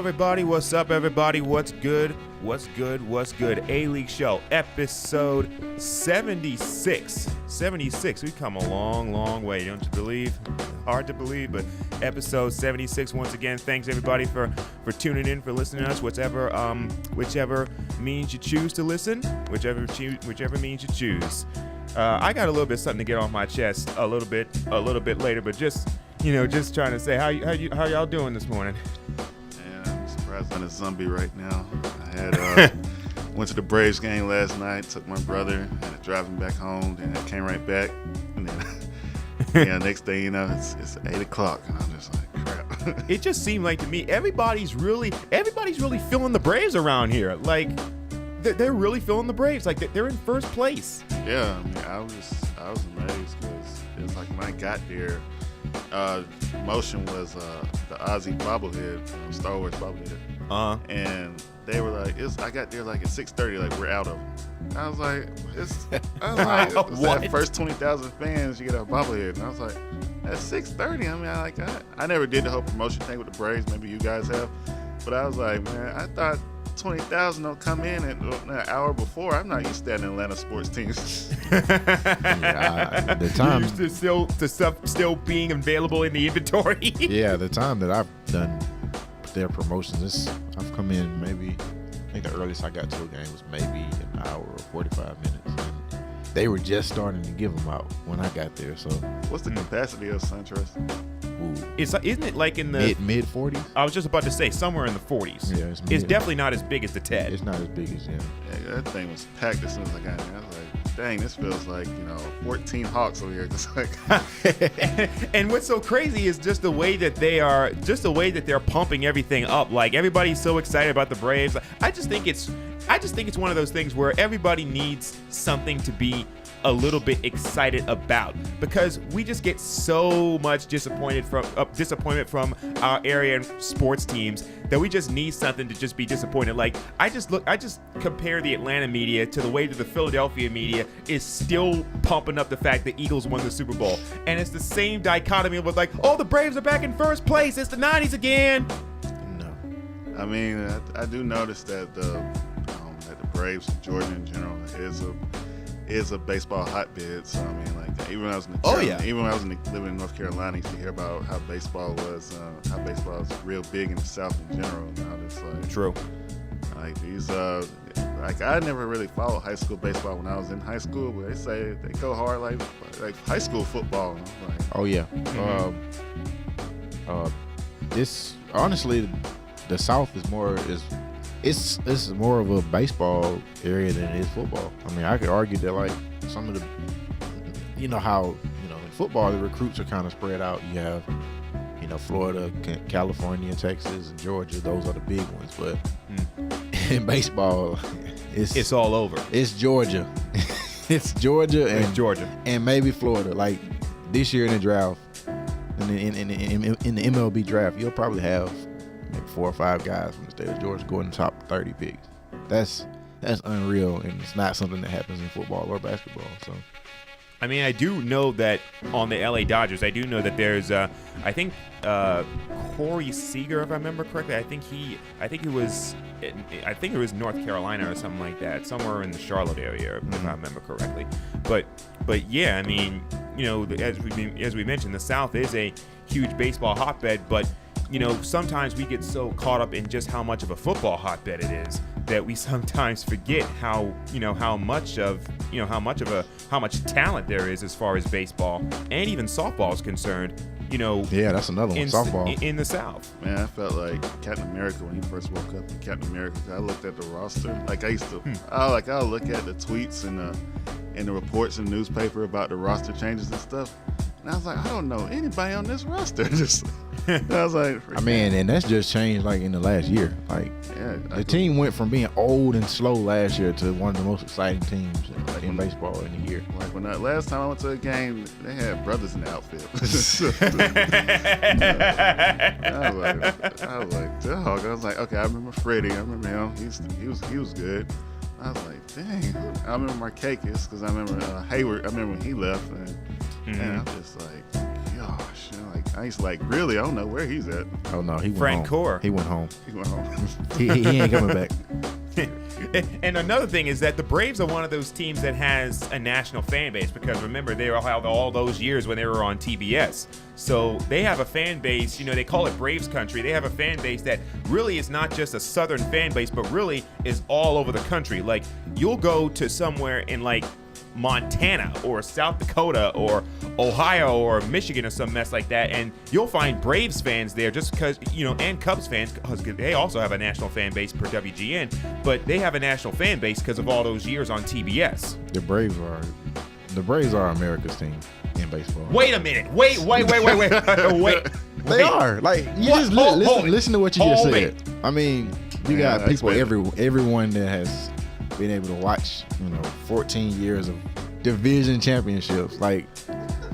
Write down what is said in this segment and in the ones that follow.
everybody. What's up, everybody? What's good? What's good? What's good? A-League Show, episode 76. 76. We've come a long, long way, don't you believe? Hard to believe, but episode 76. Once again, thanks, everybody, for tuning in, for listening to us, whichever means you choose to listen, whichever means you choose. I got a little bit something to get off my chest a little bit later, but just trying to say, how y'all doing this morning? Yeah, I'm surprised I'm a zombie right now. I had went to the Braves game last night, took my brother, and driving back home, then I came right back, and then next day, it's 8 o'clock, and I'm just like, crap. It just seemed like to me everybody's really feeling the Braves around here. Like they're really feeling the Braves. Like they're in first place. Yeah, I mean, I was amazed because it was like when I got there, motion was the Ozzy bobblehead, Star Wars bobblehead, and they were like, I got there like at 6:30, like we're out of them. I was like, it's that first 20,000 fans you get a bobblehead, and I was like, at 6:30. I mean, I never did the whole promotion thing with the Braves. Maybe you guys have, but I was like, man, I thought 20,000 will come in at an hour before. I'm not used to that in Atlanta sports teams. The time used to stuff still being available in the inventory. Yeah, the time that I've done their promotions, I've come in maybe, I think the earliest I got to a game was maybe an hour or 45 minutes. And they were just starting to give them out when I got there. So what's the capacity of SunTrust? Isn't it like in the mid 40s? I was just about to say somewhere in the 40s. Yeah, it's definitely not as big as the TED. It's not as big as Yeah, that thing was packed as soon as I got in. I was like, dang, this feels like 14 Hawks over here. Just like. And what's so crazy is just the way that they're pumping everything up. Like everybody's so excited about the Braves. I just think it's one of those things where everybody needs something to be a little bit excited about, because we just get so much disappointment from our area and sports teams that we just need something to just be disappointed. Like I just compare the Atlanta media to the way that the Philadelphia media is still pumping up the fact the Eagles won the Super Bowl, and it's the same dichotomy with like, oh, the Braves are back in first place, it's the 90s again. No, I mean, I do notice that the Braves, Georgia in general, is a baseball hotbed. So I mean, like even when I was living in North Carolina, I used to hear about how baseball was real big in the South in general. Now it's like true. Like these, like I never really followed high school baseball when I was in high school, but they say they go hard like high school football. And I'm like, oh yeah. Mm-hmm. This honestly, the South is more It's more of a baseball area than it is football. I mean, I could argue that like some of the, how in football the recruits are kind of spread out. You have, Florida, California, Texas, and Georgia. Those are the big ones. But in baseball, it's all over. It's Georgia. It's Georgia and maybe Florida. Like this year in the draft, in the MLB draft, you'll probably have 4 or 5 guys from the state of Georgia go in the top 30 picks. That's unreal, and it's not something that happens in football or basketball. So, I mean, I do know that on the LA Dodgers, I do know that there's, I think Corey Seager, if I remember correctly. I think it was North Carolina or something like that, somewhere in the Charlotte area, if I remember correctly. But yeah, I mean, as we mentioned, the South is a huge baseball hotbed, but sometimes we get so caught up in just how much of a football hotbed it is that we sometimes forget how much talent there is as far as baseball and even softball is concerned. Yeah, that's another one. Softball in the South. Man, I felt like Captain America when he first woke up. In Captain America, I looked at the roster. Like I used to, I'll look at the tweets and the reports in the newspaper about the roster changes and stuff. And I was like, I don't know anybody on this roster. I was like, I mean, and that's just changed like in the last year. Like, the team went from being old and slow last year to one of the most exciting teams in baseball in a year. Like last time I went to a game, they had brothers in the outfield. I was like, dog. I was like, okay, I remember Freddie. I remember him. He was good. I was like, dang. I remember Markakis because I remember Hayward. I remember when he left, and I'm just like, gosh, like I was like, really? I don't know where he's at. Oh no, he went Frank home. Core. He went home. He went home. he ain't coming back. And another thing is that the Braves are one of those teams that has a national fan base because remember they held all those years when they were on TBS. So they have a fan base, you know, they call it Braves country. They have a fan base that really is not just a southern fan base, but really is all over the country. Like you'll go to somewhere in like Montana or South Dakota or Ohio or Michigan or some mess like that, and you'll find Braves fans there just because, you know, and Cubs fans, because they also have a national fan base per WGN, but they have a national fan base because of all those years on TBS. The Braves are America's team in baseball. Wait a minute. Wait. Wait. They are. Like, you What? just listen to what you just said. I mean, you got people, everyone that has been able to watch, you know, 14 years of division championships. Like,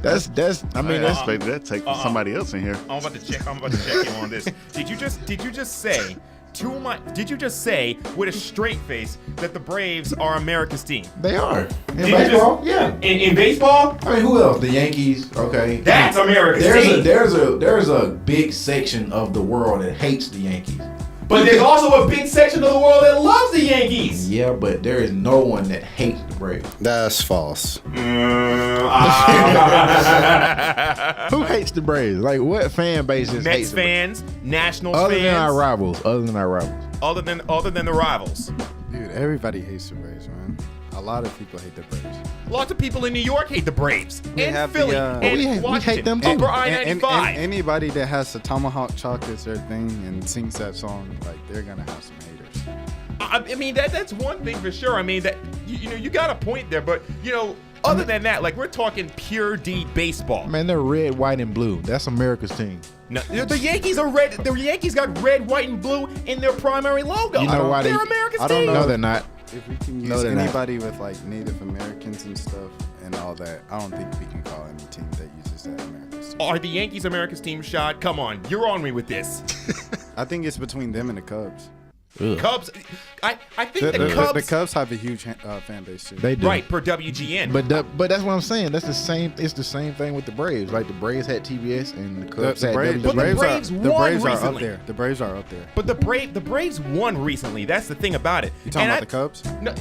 that's. I mean, I expect that take from somebody else in here. I'm about to check you on this. Did you just say with a straight face that the Braves are America's team? They are. In baseball? Yeah. In baseball? I mean, who else? The Yankees. Okay. That's America's team. There's a big section of the world that hates the Yankees. But there's also a big section of the world that loves the Yankees. Yeah, but there is no one that hates the Braves. That's false. Who hates the Braves? Like, what fan bases hate Mets fans, Nationals other fans. than our rivals. Other than the rivals. Dude, everybody hates the Braves, man. A lot of people hate the Braves. Lots of people in New York hate the Braves. We and have Philly. the, and we Washington. hate them too. Over I-95. And anybody that has the Tomahawk Chocolates or thing and sings that song, like, they're going to have some haters. I mean, that's one thing for sure. I mean, that you got a point there. But, you know, other than that, like, we're talking pure D baseball. Man, they're red, white, and blue. That's America's team. No, the Yankees are red. The Yankees got red, white, and blue in their primary logo. You know why they're America's I don't team. know. No, they're not. If we can No, use they're not. anybody with, like, Native Americans and stuff and all that, I don't think we can call any team that uses that America's team. Are the Yankees America's team, Shad? Come on, you're on me with this. I think it's between them and the Cubs. Ugh. Cubs, I think the Cubs. The Cubs have a huge fan base too. They do. Right, per WGN. But that's what I'm saying. That's the same. It's the same thing with the Braves. Like the Braves had TBS and the Cubs had WGN. But the Braves won are up recently. there. The Braves are up there. But the Braves won recently. That's the thing about it. You talking about the Cubs? No,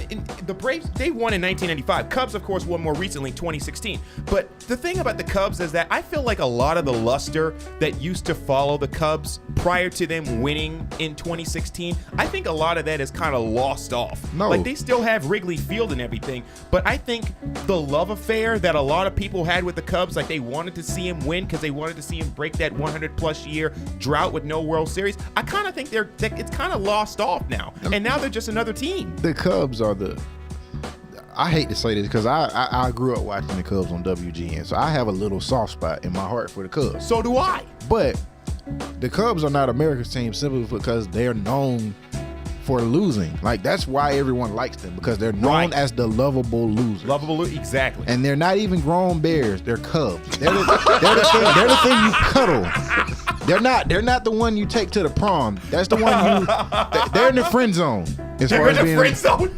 the Braves, they won in 1995. Cubs, of course, won more recently, 2016. But the thing about the Cubs is that I feel like a lot of the luster that used to follow the Cubs prior to them winning in 2016, I think a lot of that is kind of lost off. No. Like, they still have Wrigley Field and everything, but I think the love affair that a lot of people had with the Cubs, like they wanted to see him win because they wanted to see him break that 100-plus year drought with no World Series, I kind of think it's kind of lost off now. And now they're just another team. The Cubs are I hate to say this because I grew up watching the Cubs on WGN, so I have a little soft spot in my heart for the Cubs. So do I. But the Cubs are not America's team simply because they're known for losing. Like, that's why everyone likes them, because they're known as the lovable losers. Exactly. And they're not even grown bears. They're cubs. They're the thing you cuddle. They're not the one you take to the prom. That's the one they're in the friend zone. They're in the friend zone.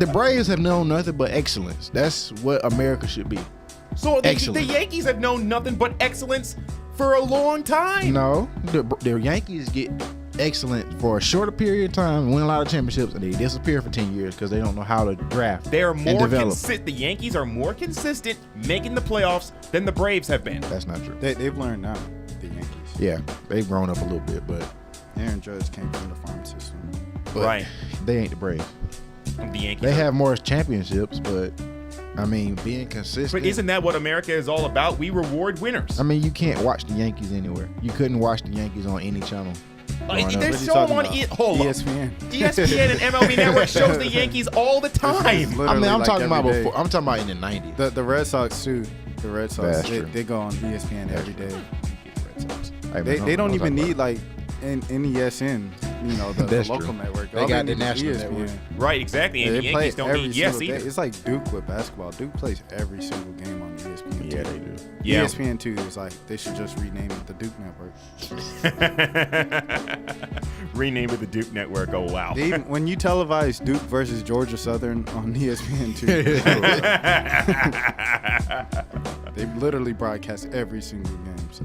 The Braves have known nothing but excellence. That's what America should be. So the Yankees have known nothing but excellence for a long time. No, the Yankees get excellent for a shorter period of time, win a lot of championships, and they disappear for 10 years because they don't know how to draft. They are more consistent. The Yankees are more consistent making the playoffs than the Braves have been. That's not true. They've learned now, the Yankees. Yeah, they've grown up a little bit, but Aaron Judge came from the farm system. Right. They ain't the Braves. The Yankees. They have more championships, but I mean, being consistent. But isn't that what America is all about? We reward winners. I mean, you can't watch the Yankees anywhere. You couldn't watch the Yankees on any channel. They show them on ESPN. ESPN and MLB Network shows the Yankees all the time. I mean, I'm talking about before. I'm talking about in the 90s. The Red Sox too. The Red Sox, they go on ESPN every day. They don't even need like an ESN, you know, the local network. They got the national network. Right, exactly. And the Yankees don't need either. It's like Duke with basketball. Duke plays every single game on ESPN. Yeah, they do. Yeah. ESPN 2 is like, they should just rename it the Duke Network. Rename it the Duke Network. Oh, wow. When you televise Duke versus Georgia Southern on ESPN 2, they literally broadcast every single game. So,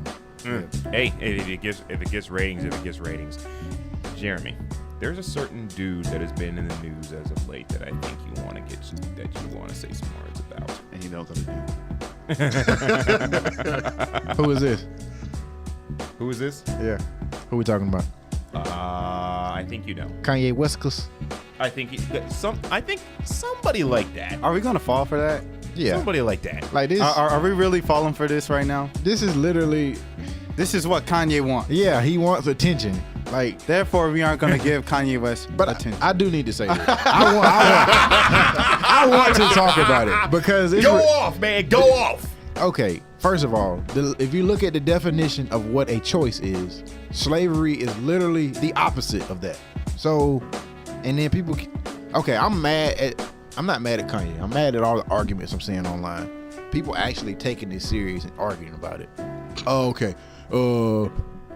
Hey, if it gets ratings, Jeremy, there's a certain dude that has been in the news as of late that I think you want to say some words about. And you know what I'm gonna Who is this? Who is this? Yeah. Who we talking about? I think you know. Kanye West. I think somebody like that. Are we gonna fall for that? Yeah. Somebody like that. Like this. Are we really falling for this right now? This is literally. This is what Kanye wants. Yeah, he wants attention. Like, therefore, we aren't gonna give Kanye West attention. I do need to say this. I want to talk about it because it's off, man. Go off. Okay. First of all, if you look at the definition of what a choice is, slavery is literally the opposite of that. So, and then people, okay, I'm not mad at Kanye. I'm mad at all the arguments I'm seeing online. People actually taking this serious and arguing about it. Oh, okay.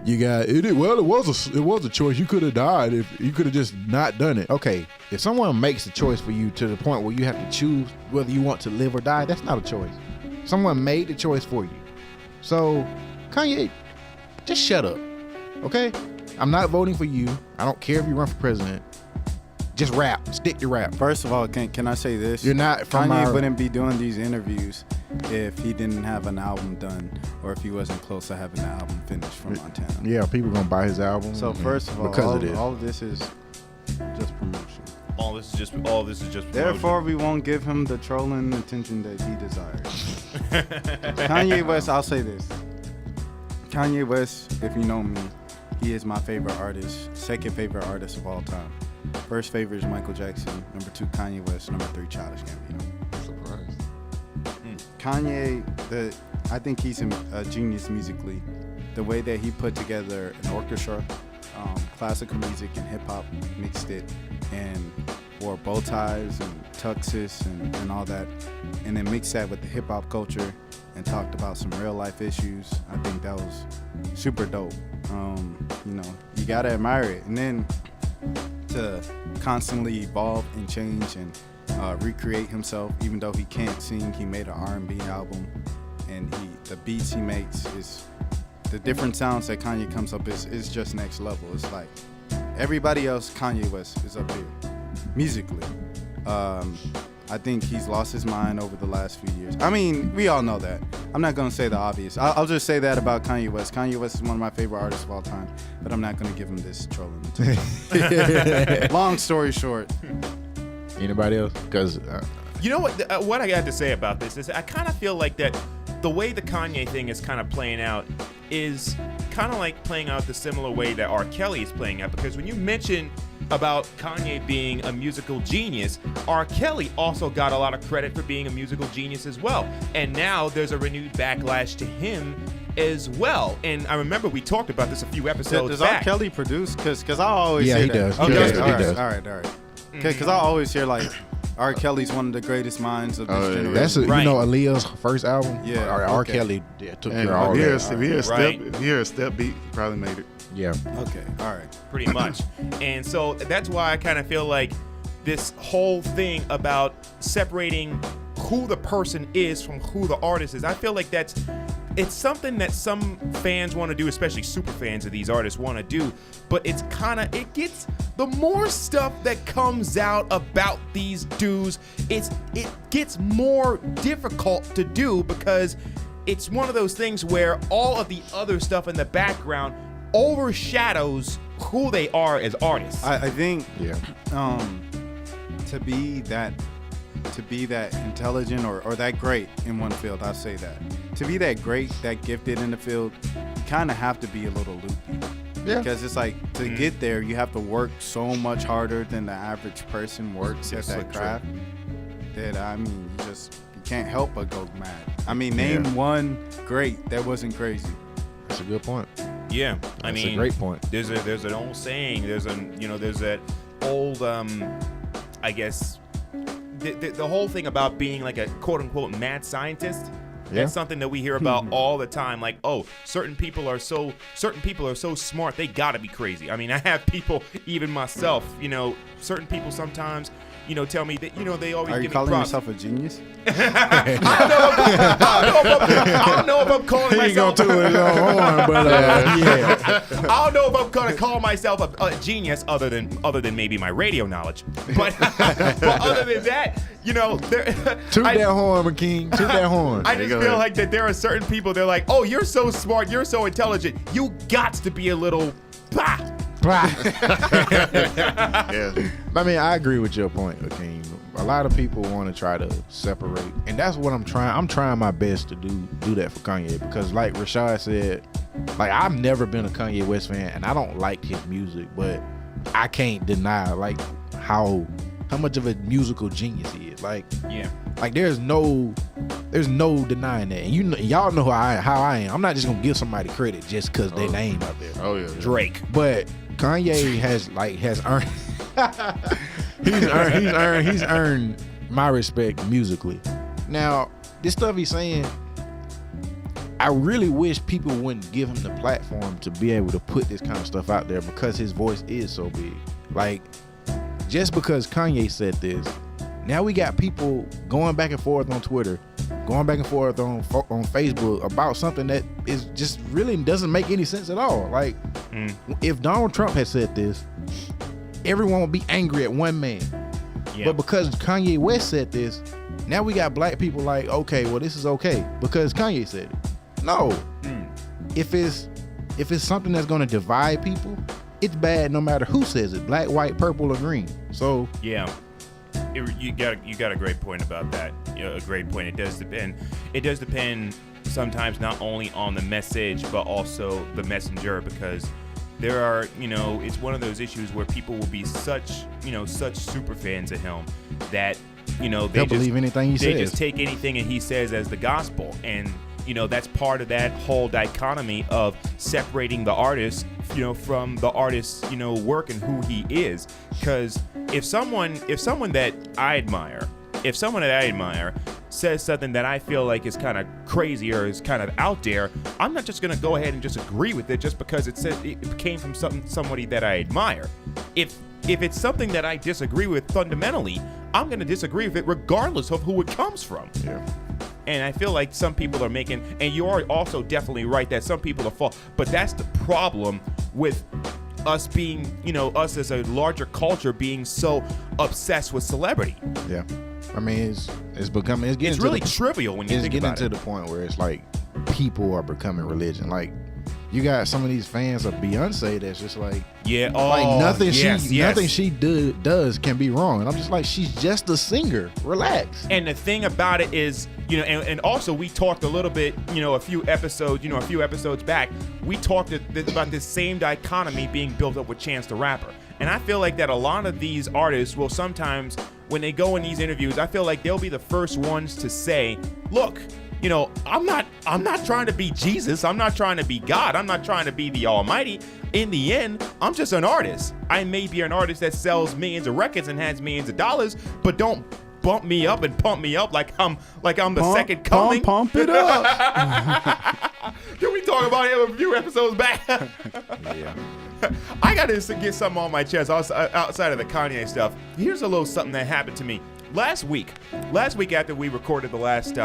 You got it. Well, it was a choice. You could have died if you could have just not done it. Okay, if someone makes a choice for you to the point where you have to choose whether you want to live or die, that's not a choice. Someone made the choice for you. So, Kanye, just shut up, okay? I'm not voting for you. I don't care if you run for president. Just rap. Stick to rap. First of all, can I say this? You're not from Kanye wouldn't be doing these interviews if he didn't have an album done or if he wasn't close to having the album finished from Montana. Yeah, people gonna buy his album. So first of all, all of this is just promotion. All this is just promotion. Therefore, we won't give him the trolling attention that he desires. Kanye West, I'll say this. Kanye West, if you know me, he is my favorite artist, second favorite artist of all time. First favorite is Michael Jackson. Number 2, Kanye West. Number 3, Childish Gambino. surprised. Kanye, I think he's a genius musically. The way that he put together an orchestra, classical music and hip hop, mixed it, and wore bow ties and tuxes and all that, and then mixed that with the hip hop culture and talked about some real life issues. I think that was super dope. You gotta admire it, and then to constantly evolve and change and recreate himself. Even though he can't sing, he made an R&B album, and the beats he makes is the different sounds that Kanye comes up is just next level. It's like everybody else, Kanye West is up here musically. I think he's lost his mind over the last few years. I mean, we all know that. I'm not going to say the obvious. I'll just say that about Kanye West. Kanye West is one of my favorite artists of all time, but I'm not going to give him this trolling. Long story short. Anybody else? Because you know what I got to say about this is I kind of feel like that the way the Kanye thing is kind of playing out is kind of like playing out the similar way that R. Kelly is playing out, because when you mention about Kanye being a musical genius, R. Kelly also got a lot of credit for being a musical genius as well. And now there's a renewed backlash to him as well. And I remember we talked about this a few episodes back. Does R. Kelly produce? Because I always hear he that. does. Okay, he does. does. All right. Because I always hear like R. Kelly's one of the greatest minds of this generation. That's you know Aaliyah's first album. Yeah, R. okay. Kelly took care of all If that. you hear a step beat, he probably made it. Yeah. Okay. All right. Pretty much. And so that's why I kind of feel like this whole thing about separating who the person is from who the artist is, I feel like it's something that some fans want to do, especially super fans of these artists want to do, but it gets the more stuff that comes out about these dudes, it gets more difficult to do, because it's one of those things where all of the other stuff in the background overshadows who they are as artists. I think to be that intelligent or that great in one field, I'll say that. To be that great, that gifted in the field, you kind of have to be a little loopy. Yeah. Because it's like to get there, you have to work so much harder than the average person works at that craft. That you can't help but go mad. I mean, name one great that wasn't crazy. That's a good point. Yeah, That's a great point. There's an old saying. There's that old I guess the whole thing about being like a quote unquote mad scientist. Yeah. That's something that we hear about all the time. Like, oh, certain people are so smart, they gotta be crazy. I mean, I have people, even myself, certain people sometimes, tell me that they always Are you give me calling props. yourself a genius? I don't know if I'm calling myself. He ain't gonna toot his own horn, but yeah. I don't know if I'm gonna call myself a genius, other than maybe my radio knowledge. But other than that, Toot that horn, McKean. Toot that horn. I just feel like that there are certain people. They're like, oh, you're so smart, you're so intelligent. You got to be a little. Bah! Yeah. I mean, I agree with your point, Akeem. A lot of people want to try to separate, and that's what I'm trying. I'm trying my best to do that for Kanye, because like Rashad said, like I've never been a Kanye West fan, and I don't like his music, but I can't deny like how much of a musical genius he is. Like, Yeah. like there's no denying that, and y'all know how I am. I'm not just gonna give somebody credit just because their name out there. Oh yeah. Drake. But Kanye has earned he's earned my respect musically. Now, this stuff he's saying, I really wish people wouldn't give him the platform to be able to put this kind of stuff out there, because his voice is so big. Like, just because Kanye said this, now we got people going back and forth on Twitter, going back and forth on Facebook about something that is just really doesn't make any sense at all. Like, if Donald Trump had said this, everyone would be angry at one man. Yeah. But because Kanye West said this, now we got black people like, okay, well, this is okay because Kanye said it. No. If it's something that's going to divide people, it's bad no matter who says it, black, white, purple, or green. So Yeah. You got a great point about that. A great point. It does depend. It does depend sometimes not only on the message but also the messenger, because there are, it's one of those issues where people will be such super fans of him that they'll believe anything he they says. just take anything and he says as the gospel, and that's part of that whole dichotomy of separating the artist from the artist's work and who he is. Because if someone that I admire says something that I feel like is kind of crazy or is kind of out there, I'm not just gonna go ahead and just agree with it just because it came from somebody that I admire. If it's something that I disagree with fundamentally, I'm gonna disagree with it regardless of who it comes from. Yeah. And I feel like some people are making, and you are also definitely right that some people are false, but that's the problem with us being, us as a larger culture being so obsessed with celebrity. Yeah. I mean, it's becoming, It's really trivial when you think about it. It's getting to the point where it's like people are becoming religion. Like, you got some of these fans of Beyonce that's just like, nothing she does can be wrong. And I'm just like, she's just a singer. Relax. And the thing about it is, and also we talked a little bit, a few episodes back, we talked about this same dichotomy being built up with Chance the Rapper. And I feel like that a lot of these artists will sometimes, when they go in these interviews, I feel like they'll be the first ones to say, look, I'm not trying to be Jesus. I'm not trying to be God. I'm not trying to be the Almighty. In the end, I'm just an artist. I may be an artist that sells millions of records and has millions of dollars, but don't bump me up and pump me up like I'm the second coming. Pump it up. Did we talk about him a few episodes back? Yeah. I got to get something on my chest outside of the Kanye stuff. Here's a little something that happened to me last week after we recorded the last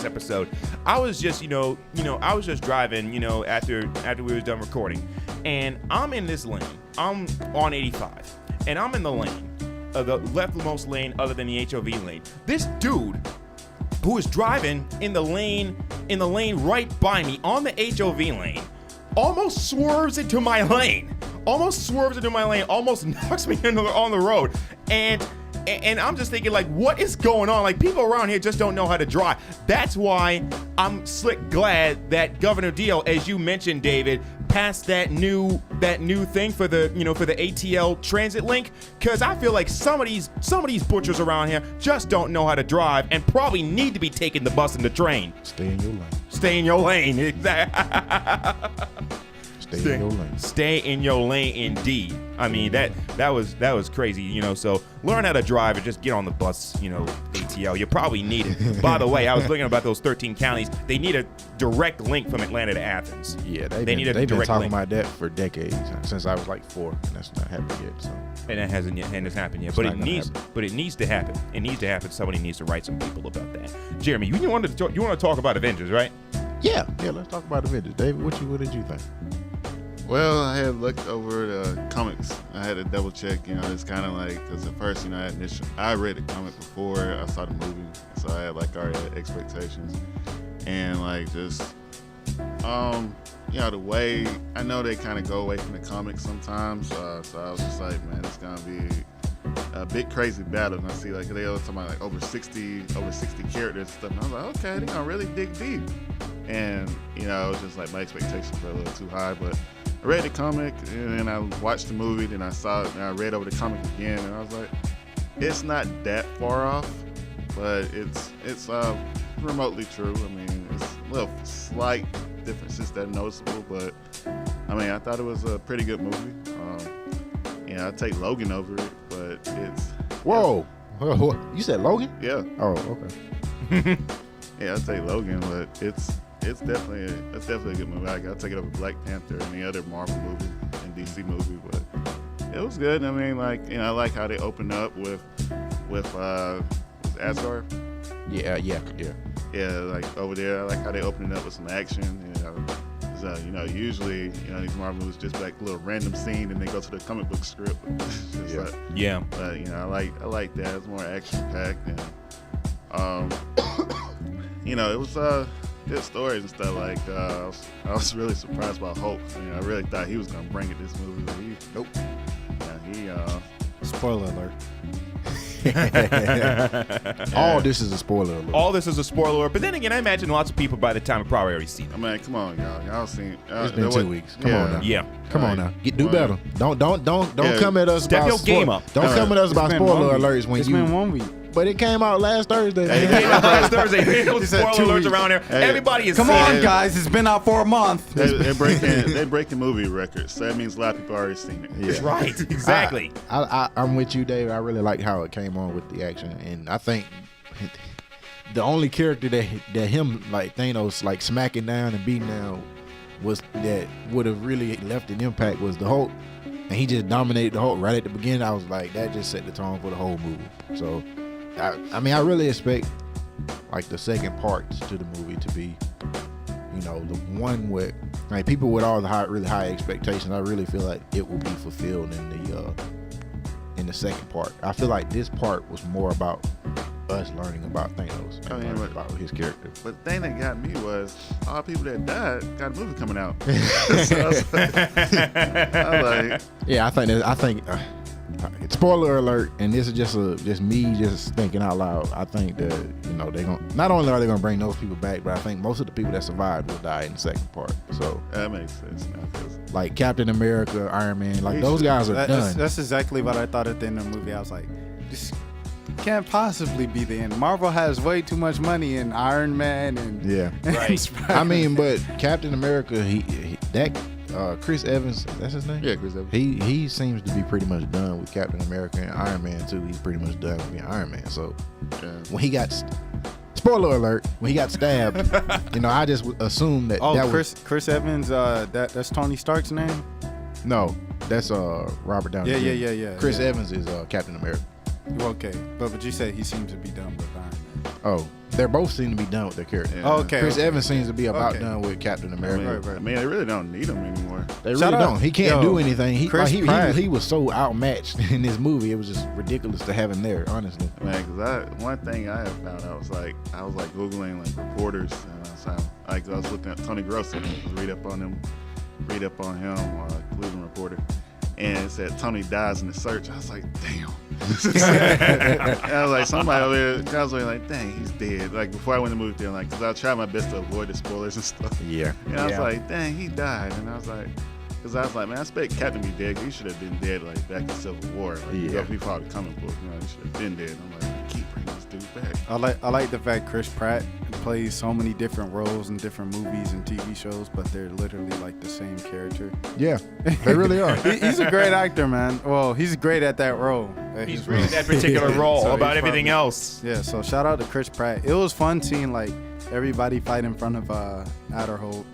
episode. I was just I was just driving after we was done recording, and I'm in this lane. I'm on 85 and I'm in the lane, the leftmost lane other than the HOV lane. This dude who is driving in the lane right by me on the HOV lane almost swerves into my lane, almost knocks me on the road, and I'm just thinking, like, what is going on? Like, people around here just don't know how to drive. That's why I'm slick glad that Governor Deal, as you mentioned, David, passed that new thing for the ATL transit link, because I feel like some of these butchers around here just don't know how to drive and probably need to be taking the bus and the train. Stay in your lane. Stay in your lane. Exactly. Stay in your lane. Stay in your lane, indeed. I mean, that was crazy, you know. So learn how to drive and just get on the bus, you know, ATL. You probably need it. By the way, I was looking about those 13 counties. They need a direct link from Atlanta to Athens. Yeah, They they've need a been direct talking link. about that for decades, since I was like 4, and that's not happened yet. So. And that hasn't happened yet. It's But not it gonna needs. happen. But it needs to happen. It needs to happen. Somebody needs to write some people about that. Jeremy, you want to talk about Avengers, right? Yeah. Let's talk about Avengers. David, what did you think? Well, I had looked over the comics. I had to double check. You know, it's kind of like, because at first, you know, I read the comic before I saw the movie, so I had like already had expectations, and like just, you know, the way I know they kind of go away from the comics sometimes. So I was just like, man, it's gonna be a big crazy battle. And I see like they were talking about like over 60 characters and stuff. And I was like, okay, they're gonna really dig deep. And you know, it was just like my expectations were a little too high, but I read the comic and then I watched the movie, then I saw it and I read over the comic again, and I was like, it's not that far off, but it's remotely true. I mean, it's a little slight differences that are noticeable, but I mean, I thought it was a pretty good movie. Yeah, I'd take Logan over it, but it's Whoa. You said Logan? yeah, Oh, okay. yeah, I'd take Logan, but it's definitely a good movie. I'll take it over Black Panther and any other Marvel movie and DC movie, but it was good. I mean, like, you know, I like how they opened up with Asgard. Yeah. Yeah, like over there, I like how they opened it up with some action. You know, 'cause, you know, usually, you know, these Marvel movies just like a little random scene and they go to the comic book script. It's just Yeah. like, Yeah. but you know, I like that. It's more action packed, and you know, it was good stories and stuff. Like I was really surprised by Hulk. I mean, I really thought he was gonna bring it this movie, but Nope. yeah, Spoiler alert. All this is a spoiler alert. All this is a spoiler alert. But then again, I imagine lots of people by the time have probably already seen I it. mean, come on, y'all seen? It's been 2 weeks. Come on now. Yeah. Come on now. Do better. Don't Yeah. come at us Step about your game up. Don't come at us about It's been spoiler 1 week. alerts when It's you. been 1 week. But it came out last Thursday. It came out last Thursday. There's said spoiler 2 alerts weeks. around here. Hey. Everybody is Come seeing on, it. guys. It's been out for a month. They breaking movie records, so that means a lot of people already seen it. Yeah. Right. Exactly. I'm with you, David. I really like how it came on with the action, and I think the only character that him like Thanos like smacking down and beating down was that would have really left an impact was the Hulk, and he just dominated the Hulk right at the beginning. I was like, that just set the tone for the whole movie. So, I mean, I really expect like the second parts to the movie to be, you know, the one with like people with all the really high expectations. I really feel like it will be fulfilled in the second part. I feel like this part was more about us learning about Thanos and I mean, learning about his character. But the thing that got me was all the people that died got a movie coming out. So I was like, Yeah, I think spoiler alert, and this is just me just thinking out loud. I think that, you know, they gonna not only are they gonna bring those people back, but I think most of the people that survived will die in the second part. So that makes sense now. 'Cause like Captain America, Iron Man, like He those should- guys are done. That's exactly what I thought at the end of the movie. I was like, this can't possibly be the end. Marvel has way too much money in Iron Man and Yeah. Right. I mean, but Captain America, Chris Evans, that's his name? yeah, Chris Evans. He seems to be pretty much done with Captain America, and Iron Man too. He's pretty much done with being Iron Man. So Yeah. when he got spoiler alert, when he got stabbed, you know, I just assumed that that Chris Evans, that's Tony Stark's name. no, that's Robert Downey. Yeah, Jr. yeah, yeah, yeah. Chris yeah. Evans is Captain America. Okay, but you said he seems to be done with Iron Man. Oh, they both seem to be done with their character. Yeah. Okay. Chris okay. Evans seems to be about Okay. done with Captain I America. mean, Right. I mean, they really don't need him anymore. They really Shut up. don't. He can't Yo, do anything. He Chris Pratt. he was so outmatched in this movie. It was just ridiculous to have him there. Honestly. Man, because one thing I have found out was I was googling like reporters, and I was looking at Tony Grossi, read up on him, Cleveland reporter, and it said Tony dies in the search. I was like, damn. And I was like, somebody over there, I was like, dang, he's dead. Like before I went to the movie theater, like, because I tried my best to avoid the spoilers and stuff. Yeah. And I was like, dang, he died. And I was like, man, I expect Captain to be dead. He should have been dead like back in Civil War. Like, Yeah. if we followed the comic book, he should have been dead. I'm like, keep bringing this dude back. I like the fact Chris Pratt plays so many different roles in different movies and TV shows, but they're literally like the same character. Yeah, they really are. He's a great actor, man. Well, he's great at that role. He's great at that particular role. So about he's everything else. Yeah, so shout out to Chris Pratt. It was fun seeing like everybody fight in front of Adderholt.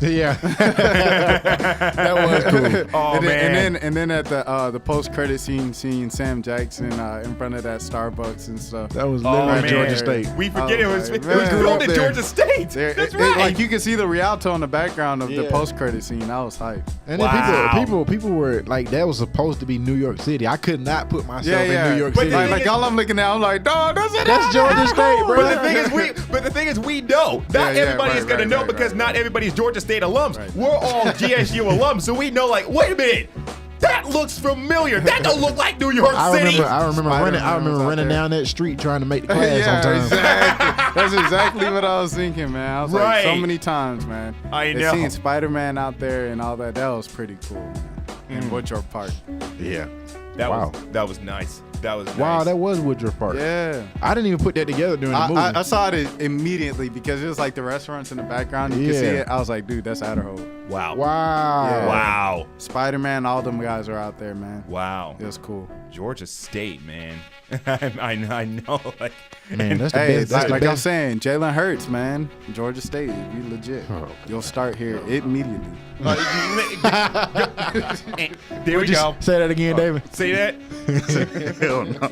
Yeah, that was cool. Oh, man. And then at the post credit scene, seeing Sam Jackson in front of that Starbucks and stuff. That was Oh, literally man. Georgia State. We forget it was like, it was man. filmed Up at there. Georgia State. That's right. Like you can see the Rialto in the background of the Yeah. post credit scene. That was hype. And Wow. then people were like, that was supposed to be New York City. I could not put myself in New York But City. the thing Like all I'm looking at, I'm like, dog, that's Georgia State, bro. But the thing is, we know. Not Yeah, everybody right, is going to right, know right, because right, not right. everybody's Georgia State alums. Right. We're all GSU alums, so we know. Like, wait a minute, that looks familiar. That don't look like New York I City. remember Spider-Man was out running there. down that street trying to make the class Yeah, on time. exactly. That's exactly what I was thinking, man. I was like, so Right. many times, man. I And know. seeing Spider-Man out there and all that, that was pretty cool, man. In Woodrow Park. Yeah. That Wow. was nice. That was Wow, nice. that was Woodruff Park. Yeah. I didn't even put that together during the movie. I saw it immediately because it was like the restaurants in the background. You could see Yeah. it. I was like, dude, that's Adderholt. Wow. Wow. Yeah. Wow. Spider-Man, all them guys are out there, man. Wow. It was cool. Georgia State, man. I know. Like, Man, that's the Hey, best. That's the like I'm best. saying, Jalen Hurts, man. Georgia State, you legit. Oh, You'll start here immediately. there we go. Say that again, David. Say that. Hell no.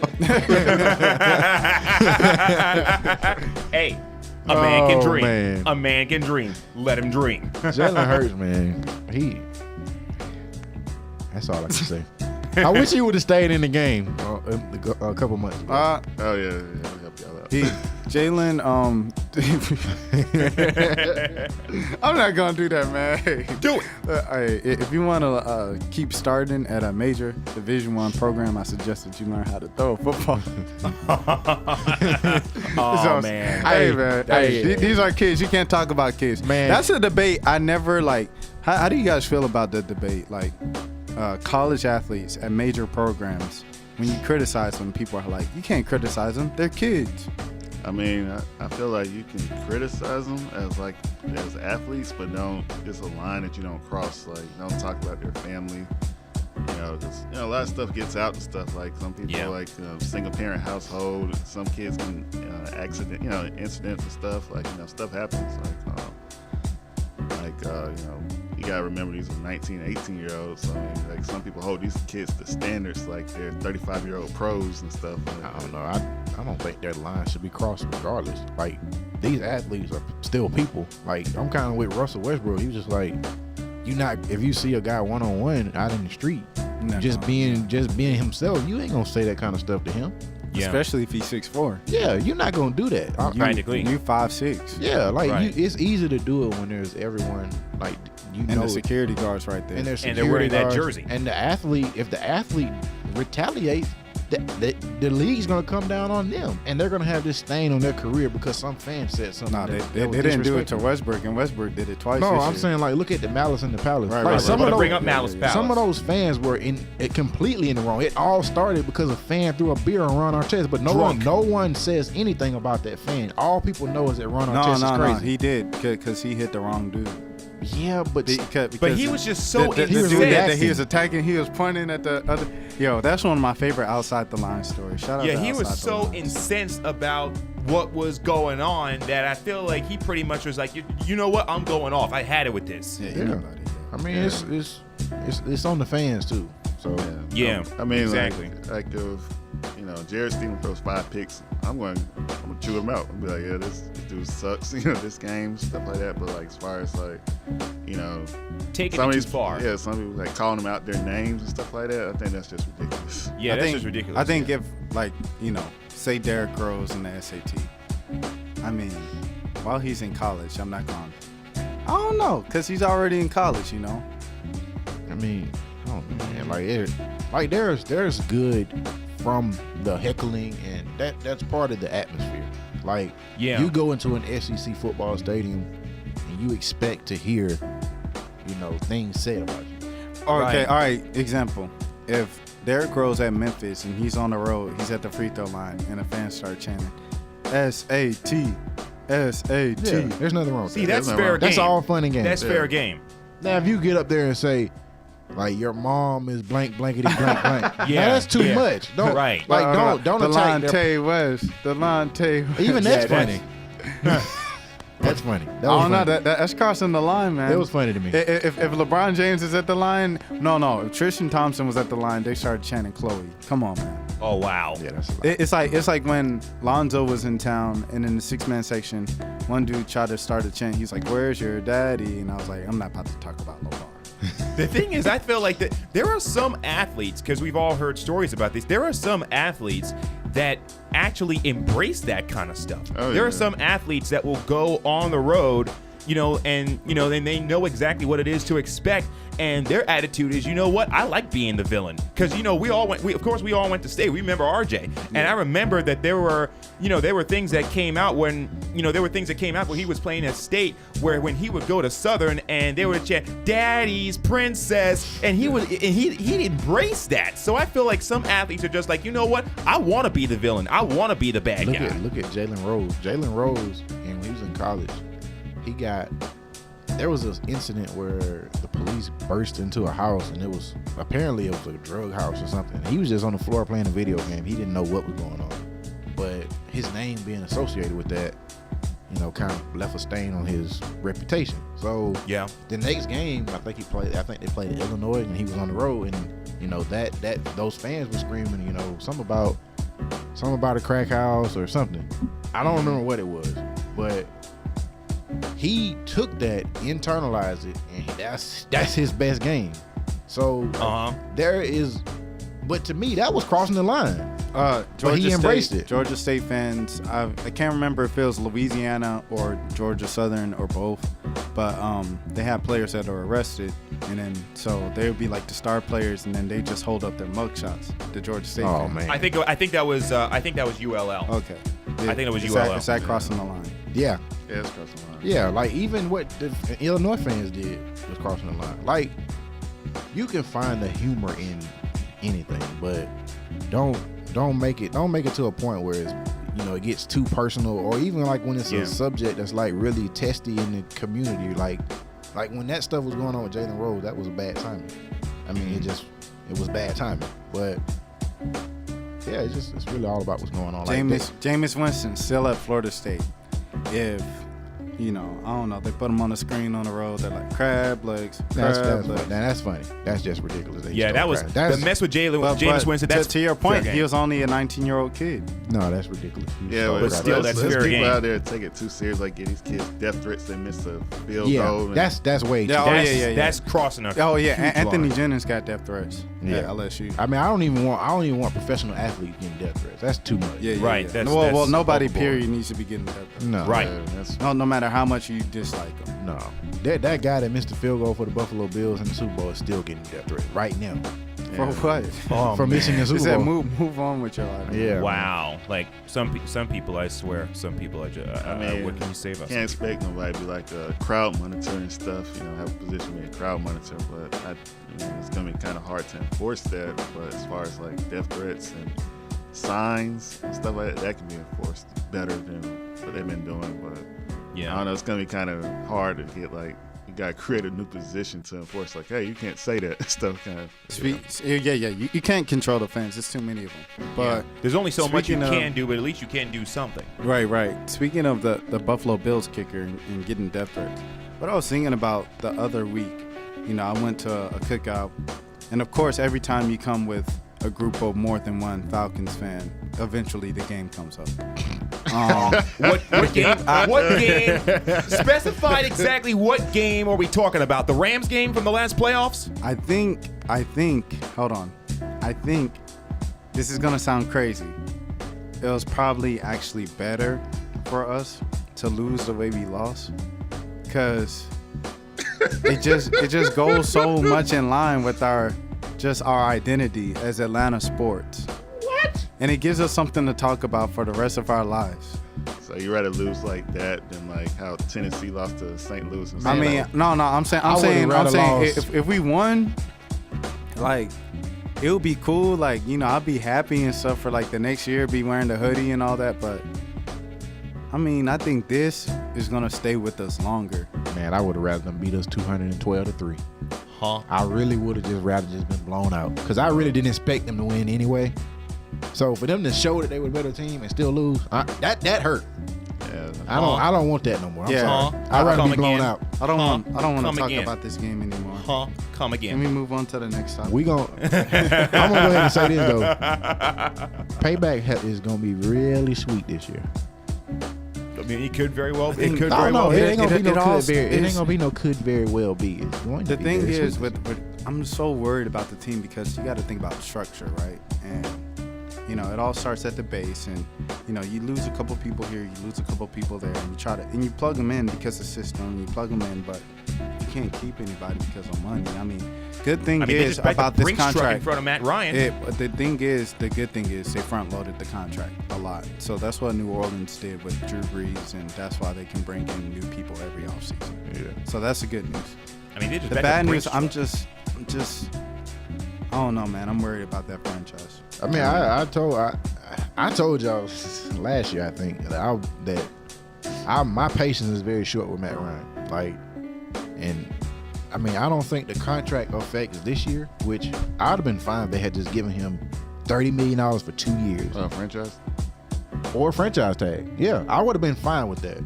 Hey, a man can Oh, dream. man. A man can dream. Let him dream. Jalen Hurts, man. That's all I can say. I wish he would have stayed in the game a couple months ago. Oh yeah, I'll help y'all out. Jalen, I'm not gonna do that, man. Hey, Do it. hey, if you want to keep starting at a major Division I program, I suggest that you learn how to throw a football. Oh, So, man. Hey, man. Hey. Hey, these are kids. You can't talk about kids. Man. That's a debate I never like. How do you guys feel about the debate? Like, college athletes at major programs, when you criticize them, people are like, you can't criticize them. They're kids. I mean, I feel like you can criticize them as athletes, but it's a line that you don't cross. Like, don't talk about their family. You know, 'cause, a lot of stuff gets out and stuff. Like some people, single parent household. Some kids can incidents and stuff. Like, stuff happens. You gotta remember these are 19, 18-year-olds. So, I mean, like, some people hold these kids to standards like they're 35-year-old pros and stuff. I don't know. I don't think that line should be crossed regardless. Like, these athletes are still people. Like, I'm kind of with Russell Westbrook. He was just like, if you see a guy one-on-one out in the street, just being himself, you ain't gonna say that kind of stuff to him. Yeah. Especially if he's 6'4". Yeah, you're not gonna do that. Practically. You 5'6". Yeah, like Right. it's easy to do it when there's everyone like And the security guards right there. and there's And they're wearing security that guards. jersey. And if the athlete retaliates, the league's gonna come down on them, and they're gonna have this stain on their career because some fan said something. No, that they was didn't do it to disrespectful. Westbrook, and Westbrook did it twice. No, this I'm year. saying like look at the Malice in the Palace. Right, Like right, some I'm of gonna those, bring up Malice Palace. some of those fans were completely in the wrong. It all started because a fan threw a beer on Ron Artest, but no one says anything about that fan. All people know is that Ron Artest is crazy. No, he did because he hit the wrong dude. Yeah, but But he was just so the he was dude that reacting. he was attacking, he was pointing at the other. Yo, that's one of my favorite outside the line stories. Shout out Yeah, to he was Outside the so Lines. incensed about what was going on that I feel like he pretty much was like, you know what, I'm going off. I had it with this. Yeah, Yeah. anybody. I mean it's on the fans too. So Yeah, I mean, exactly. like if Jared Stevens throws 5 picks, I'm gonna chew him out and be like, yeah, this dude sucks. This game, stuff like that. But like as far as Taking some it of too these- far. Yeah, some people like calling them out their names and stuff like that. I think that's just ridiculous. Yeah, I that's think, just ridiculous. I think if say Derrick Rose in the SAT. I mean, while he's in college, I'm not going. I don't know, cause he's already in college. I mean, I don't know, man. There's good from the heckling, and that's part of the atmosphere. Like, Yeah. you go into an SEC football stadium and you expect to hear, things said about you. Okay, Right. all right. Example: if Derrick Rose at Memphis and he's on the road, he's at the free throw line, and the fans start chanting, SAT. Yeah, there's nothing wrong with See, that. that's fair game. That's all fun and games. That's fair game. Now, if you get up there and say, like, your mom is blank, blankety, blank, blank. Yeah, now, that's too yeah. much. Don't, Right. Like, don't attack Delonte West. Delonte West. Even that's Yeah, funny. That's funny. That I was don't know. funny. That's crossing the line, man. It was funny to me. If LeBron James is at the line, no. If Tristan Thompson was at the line, they started chanting Chloe. Come on, man. Oh, wow. Yeah, that's a lot. It's like when Lonzo was in town and in the 6-man section, one dude tried to start a chant. He's like, "Where's your daddy?" And I was like, "I'm not about to talk about LeBron." The thing is, I feel like that there are some athletes, because we've all heard stories about this, there are some athletes that actually embrace that kind of stuff. Oh, there yeah. are some athletes that will go on the road, and they know exactly what it is to expect, and their attitude is, you know what, I like being the villain, because we all went to state. We remember RJ, and I remember that there were things that came out when he was playing at State, where when he would go to Southern and they would chant "Daddy's Princess," and he'd embrace that. So I feel like some athletes are just like, you know what, I want to be the villain. I want to be the bad guy. Look at Jalen Rose. Jalen Rose, when he was in college, there was this incident where the police burst into a house, and it was a drug house or something. He was just on the floor playing a video game. He didn't know what was going on, but his name being associated with that, kind of left a stain on his reputation. So Yeah. the next game, I think they played Illinois, and he was on the road, and that those fans were screaming, something about a crack house or something. I don't remember what it was, but he took that, internalized it, and that's his best game. So but to me, that was crossing the line. But he embraced it. Georgia State fans, I can't remember if it was Louisiana or Georgia Southern or both, but they had players that are arrested, and then so they would be like the star players, and then they just hold up their mugshots. The Georgia State. Oh fans. man. I think that was ULL. Okay. I think it was Is ULL. Is that crossing the line? Yeah. Yeah, it's crossing the line. Yeah, like even what the Illinois fans did was crossing the line. Like, you can find the humor in anything, but don't make it to a point where it's, it gets too personal, or even like when it's a subject that's like really testy in the community, like when that stuff was going on with Jalen Rose, that was a bad timing. I mean, it was bad timing, but yeah, it's really all about what's going on. Jameis Winston still at Florida State. If I don't know, they put him on the screen on the road, they're like crab legs. That's funny. That's just ridiculous. That was the mess with Jameis Winston. That's to your point. He was only a 19-year-old kid. No, that's ridiculous. Yeah, but still, that's fair people game. out there take it too serious, like get these kids death threats. They miss a field goal. That's way too. That's crossing a huge Anthony line. Jennings got death threats. Yeah, LSU. I mean, I don't even want professional athletes getting death threats. That's too much. Right. Yeah. That's Well, nobody overboard. period needs to be getting death threats. No. Right. No matter how much you dislike them. No. That guy that missed the field goal for the Buffalo Bills in the Super Bowl is still getting death threats right now. For what? For missing the He Super said Bowl. move on with your life. Yeah. Wow. Like some people, I swear, some people are just. What can you say about? Can't expect nobody to be like a crowd monitor and stuff. Have a position being a crowd monitor, but it's gonna be kind of hard to enforce that. But as far as like death threats and signs and stuff like that can be enforced better than what they've been doing. But I don't know, it's gonna be kind of hard to get like. You gotta create a new position to enforce, like, hey, you can't say that stuff. Kind of. You can't control the fans. There's too many of them. But there's only so much you speaking can do, but at least you can do something. Right. Speaking of the Buffalo Bills kicker and getting death threats, what I was thinking about the other week, I went to a cookout, and of course, every time you come with a group of more than one Falcons fan, eventually the game comes up. What game? What game? Specified exactly what game are we talking about? The Rams game from the last playoffs? I think. Hold on. I think this is gonna sound crazy. It was probably actually better for us to lose the way we lost, because it just goes so much in line with our identity as Atlanta sports. What? And it gives us something to talk about for the rest of our lives. So you rather lose like that than like how Tennessee lost to St. Louis? And I mean, no. I'm saying if we won, like, it would be cool. Like, I'd be happy and stuff for like the next year, be wearing the hoodie and all that. But I mean, I think this is gonna stay with us longer. Man, I would have rather them beat us 212-3. Huh? I really would have just rather just been blown out because I really didn't expect them to win anyway. So for them to show that they were a better team and still lose, that hurt. Yeah. I don't want that no more. I'm Yeah. sorry. I'd rather be blown out. I don't want to Come talk again. about this game anymore. Huh? Come Let again. me move on to the next topic. I'm gonna go ahead and say this though. Payback is gonna be really sweet this year. I mean, it could very well. It think- could I very don't know. well. It ain't gonna be no it all could very. It ain't is- gonna be no could very well be. It's going to The be thing very is, sweet. I'm so worried about the team because you got to think about structure, right? And it all starts at the base, and you lose a couple people here, you lose a couple people there, and you plug them in because of system, you plug them in, but you can't keep anybody because of money. I mean, good thing they is just backed about the this Brinks truck in contract. front of Matt Ryan. The good thing is they front loaded the contract a lot, so that's what New Orleans did with Drew Brees, and that's why they can bring in new people every offseason. Yeah. So that's the good news. I mean, they just The backed bad Brinks news, I'm truck. just, I don't know, man. I'm worried about that franchise. I mean, I told y'all last year, I think, that my patience is very short with Matt Ryan. Like, and I mean, I don't think the contract affects this year, which I'd have been fine if they had just given him $30 million for 2 years Franchise. or a franchise tag. Yeah, I would have been fine with that.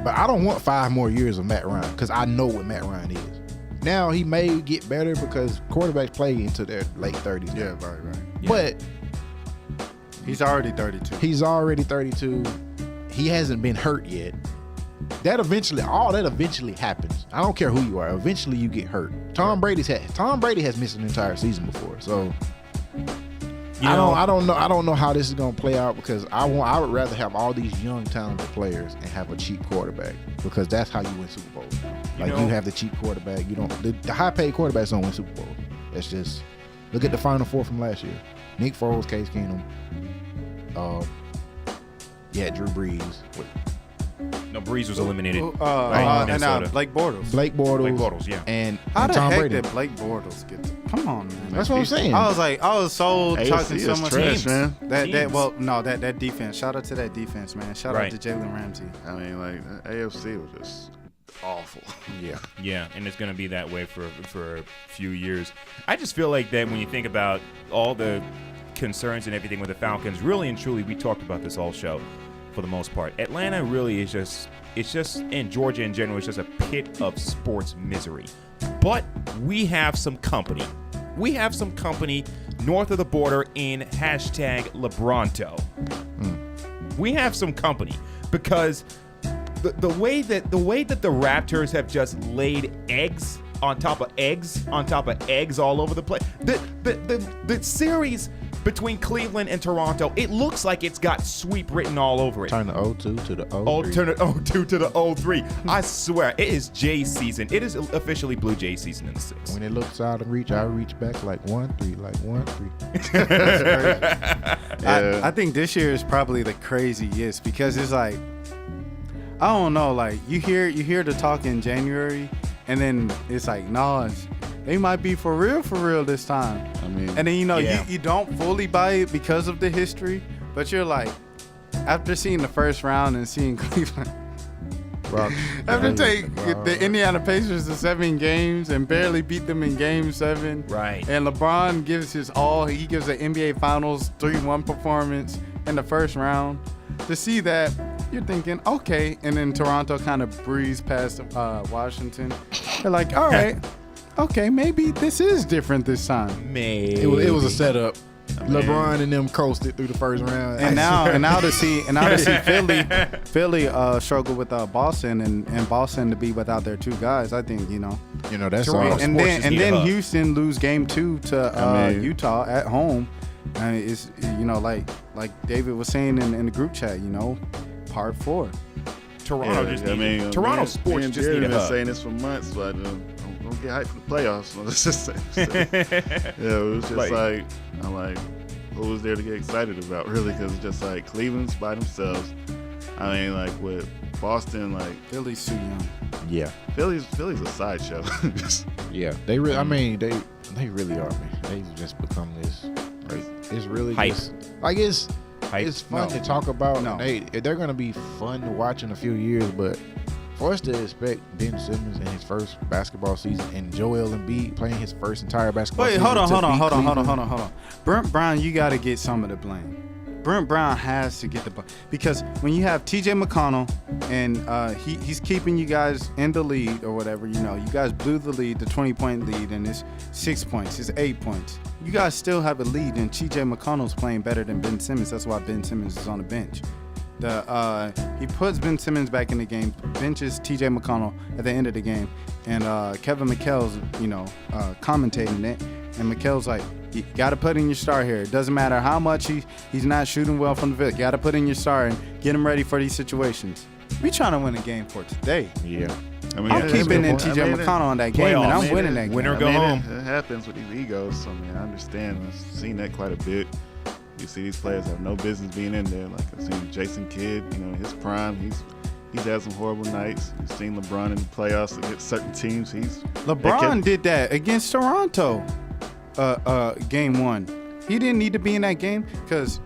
But I don't want 5 more years of Matt Ryan because I know what Matt Ryan is. Now he may get better because quarterbacks play into their late 30s. Yeah, now. right. Yeah. But He's already 32. he's already 32. He hasn't been hurt yet. That eventually happens. I don't care who you are. Eventually you get hurt. Tom Brady has missed an entire season before. So I don't know how this is gonna play out because I would rather have all these young talented players and have a cheap quarterback because that's how you win Super Bowls. Like you have the cheap quarterback. You don't the high paid quarterbacks don't win Super Bowls. That's just look at the Final Four from last year. Nick Foles, Case Keenum, Drew Brees. No, Breeze was eliminated. And Minnesota. Blake Bortles. Blake Bortles, yeah. and How the Tom heck Brady. did Blake Bortles get? Come on, man. That's what I'm saying. I was so AFC talking so is much trash, teams. man. That defense. Shout out to that defense, man. Shout Right. out to Jalen Ramsey. I mean, like AFC was just awful. Yeah. Yeah, and it's going to be that way for a few years. I just feel like that when you think about all the concerns and everything with the Falcons, really and truly, we talked about this all show for the most part. Atlanta really is just, and Georgia in general, is just a pit of sports misery. But we have some company. We have some company north of the border in #LeBronto. We have some company because the way that the Raptors have just laid eggs on top of eggs all over the place. The series between Cleveland and Toronto, it looks like it's got sweep written all over it. Turn the 0-2 to the 0-3. Alternate 0-2 to the 0-3. I swear, it is Jay season. It is officially Blue Jay season in the 6. When it looks out and reach, I reach back like 1-3, like 1-3. Yeah. I think this year is probably the craziest because it's like, I don't know, like you hear the talk in January, and then it's like, no, they might be for real this time. I mean, And then Yeah. you don't fully buy it because of the history, but you're like, after seeing the first round and seeing Cleveland, after take the Indiana Pacers to 7 games and barely beat them in Game 7, Right. and LeBron gives his all. He gives the NBA Finals 3-1 performance in the first round. To see that, you're thinking, okay. And then Toronto kind of breezed past Washington. They're like, all right, okay, maybe this is different this time. Maybe. It was a setup. LeBron and them coasted through the first round. And now to see Philly struggle with Boston and Boston to be without their 2 guys. I think that's Toronto all. sports and just need a then hub. Houston lose game 2 to I mean- Utah at home. And it's like David was saying in the group chat, part 4. Toronto yeah, just I needed. mean, Toronto me and sports just Jared need a been hub. saying this for months, but don't get hyped for the playoffs. So let's just say, yeah, it was just like I'm like, who was there to get excited about really? Because it's just like Cleveland's by themselves. I mean, like with Boston, like Philly's too young. Yeah. Philly's a sideshow. Yeah. They really, I mean, they really are, man. They've just become this. Like, it's really Hype. just, like it's hype. It's fun to talk about. No. They're going to be fun to watch in a few years, but for us to expect Ben Simmons in his first basketball season and Joel Embiid playing his first entire basketball season. Hold to beat on. Cleveland- Brent Brown, you got to get some of the blame. Brent Brown has to get the blame because when you have T.J. McConnell and he's keeping you guys in the lead or whatever, you guys blew the lead, the 20-point lead, and it's 6 points, it's 8 points. You guys still have a lead, and T.J. McConnell's playing better than Ben Simmons. That's why Ben Simmons is on the bench. He puts Ben Simmons back in the game, benches T.J. McConnell at the end of the game, and Kevin McHale's, commentating it, and McHale's like, you got to put in your star here. It doesn't matter how much he's not shooting well from the field. You got to put in your star and get him ready for these situations. We trying to win a game for today. Yeah. I mean, I'm keeping in T.J. McConnell on that game, and I'm winning that game. Winner go home. It happens with these egos. So, I mean, I understand. I've seen that quite a bit. You see these players have no business being in there. Like I've seen Jason Kidd, his prime. He's had some horrible nights. You've seen LeBron in the playoffs against certain teams. LeBron did that against Toronto, game 1. He didn't need to be in that game because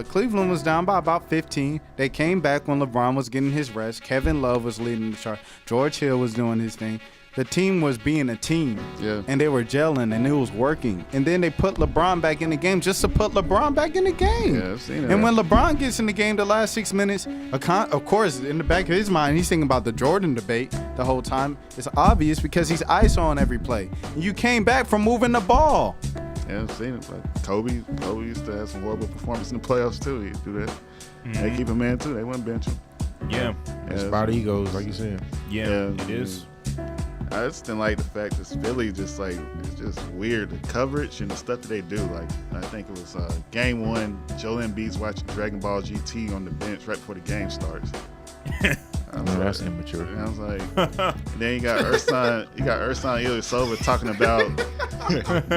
Cleveland was down by about 15. They came back when LeBron was getting his rest. Kevin Love was leading the charge. George Hill was doing his thing. The team was being a team, and they were gelling, and it was working. And then they put LeBron back in the game just to put LeBron back in the game. Yeah, I've seen it. And when LeBron gets in the game the last 6 minutes, of course, in the back of his mind, he's thinking about the Jordan debate the whole time. It's obvious because he's ISO on every play. You came back from moving the ball. Yeah, I've seen it. Like Kobe used to have some horrible performance in the playoffs too. He'd do that. They keep him in too. They wouldn't bench him. Yeah. It's about egos, like you said. Yeah, it is. I just didn't like the fact that Philly just it's just weird, the coverage and the stuff that they do. Like I think it was game 1, Joel Embiid's watching Dragon Ball GT on the bench right before the game starts. That's immature. And I was like, and then you got Ersan Ilyasova talking about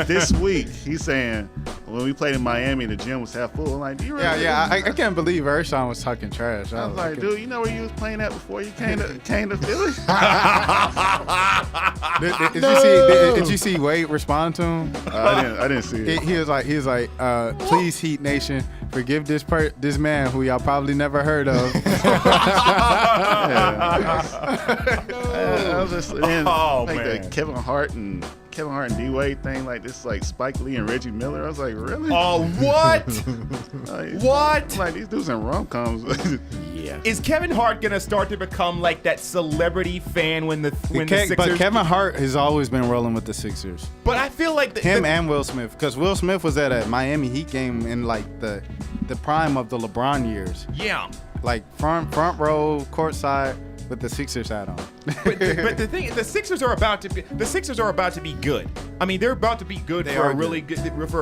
this week. He's saying when we played in Miami, the gym was half full. I'm like, do you really? I can't believe Ersan was talking trash. I was like, dude, you know where you was playing at before you came to Philly? Did you see Wade respond to him? I didn't see it. He was like, please, Heat Nation, forgive this man who y'all probably never heard of. I was just man. the Kevin Hart and D Wade thing, like this, like Spike Lee and Reggie Miller. I was like, really? Oh, what? What? Like these dudes in rom-coms. Yeah. Is Kevin Hart gonna start to become like that celebrity fan when the Sixers? But Kevin Hart has always been rolling with the Sixers. But I feel like him and Will Smith, because Will Smith was at a Miami Heat game in like the prime of the LeBron years. Yeah. Like front row, courtside with the Sixers hat on. but the thing, the Sixers are about to be good. I mean, they're about to be good for a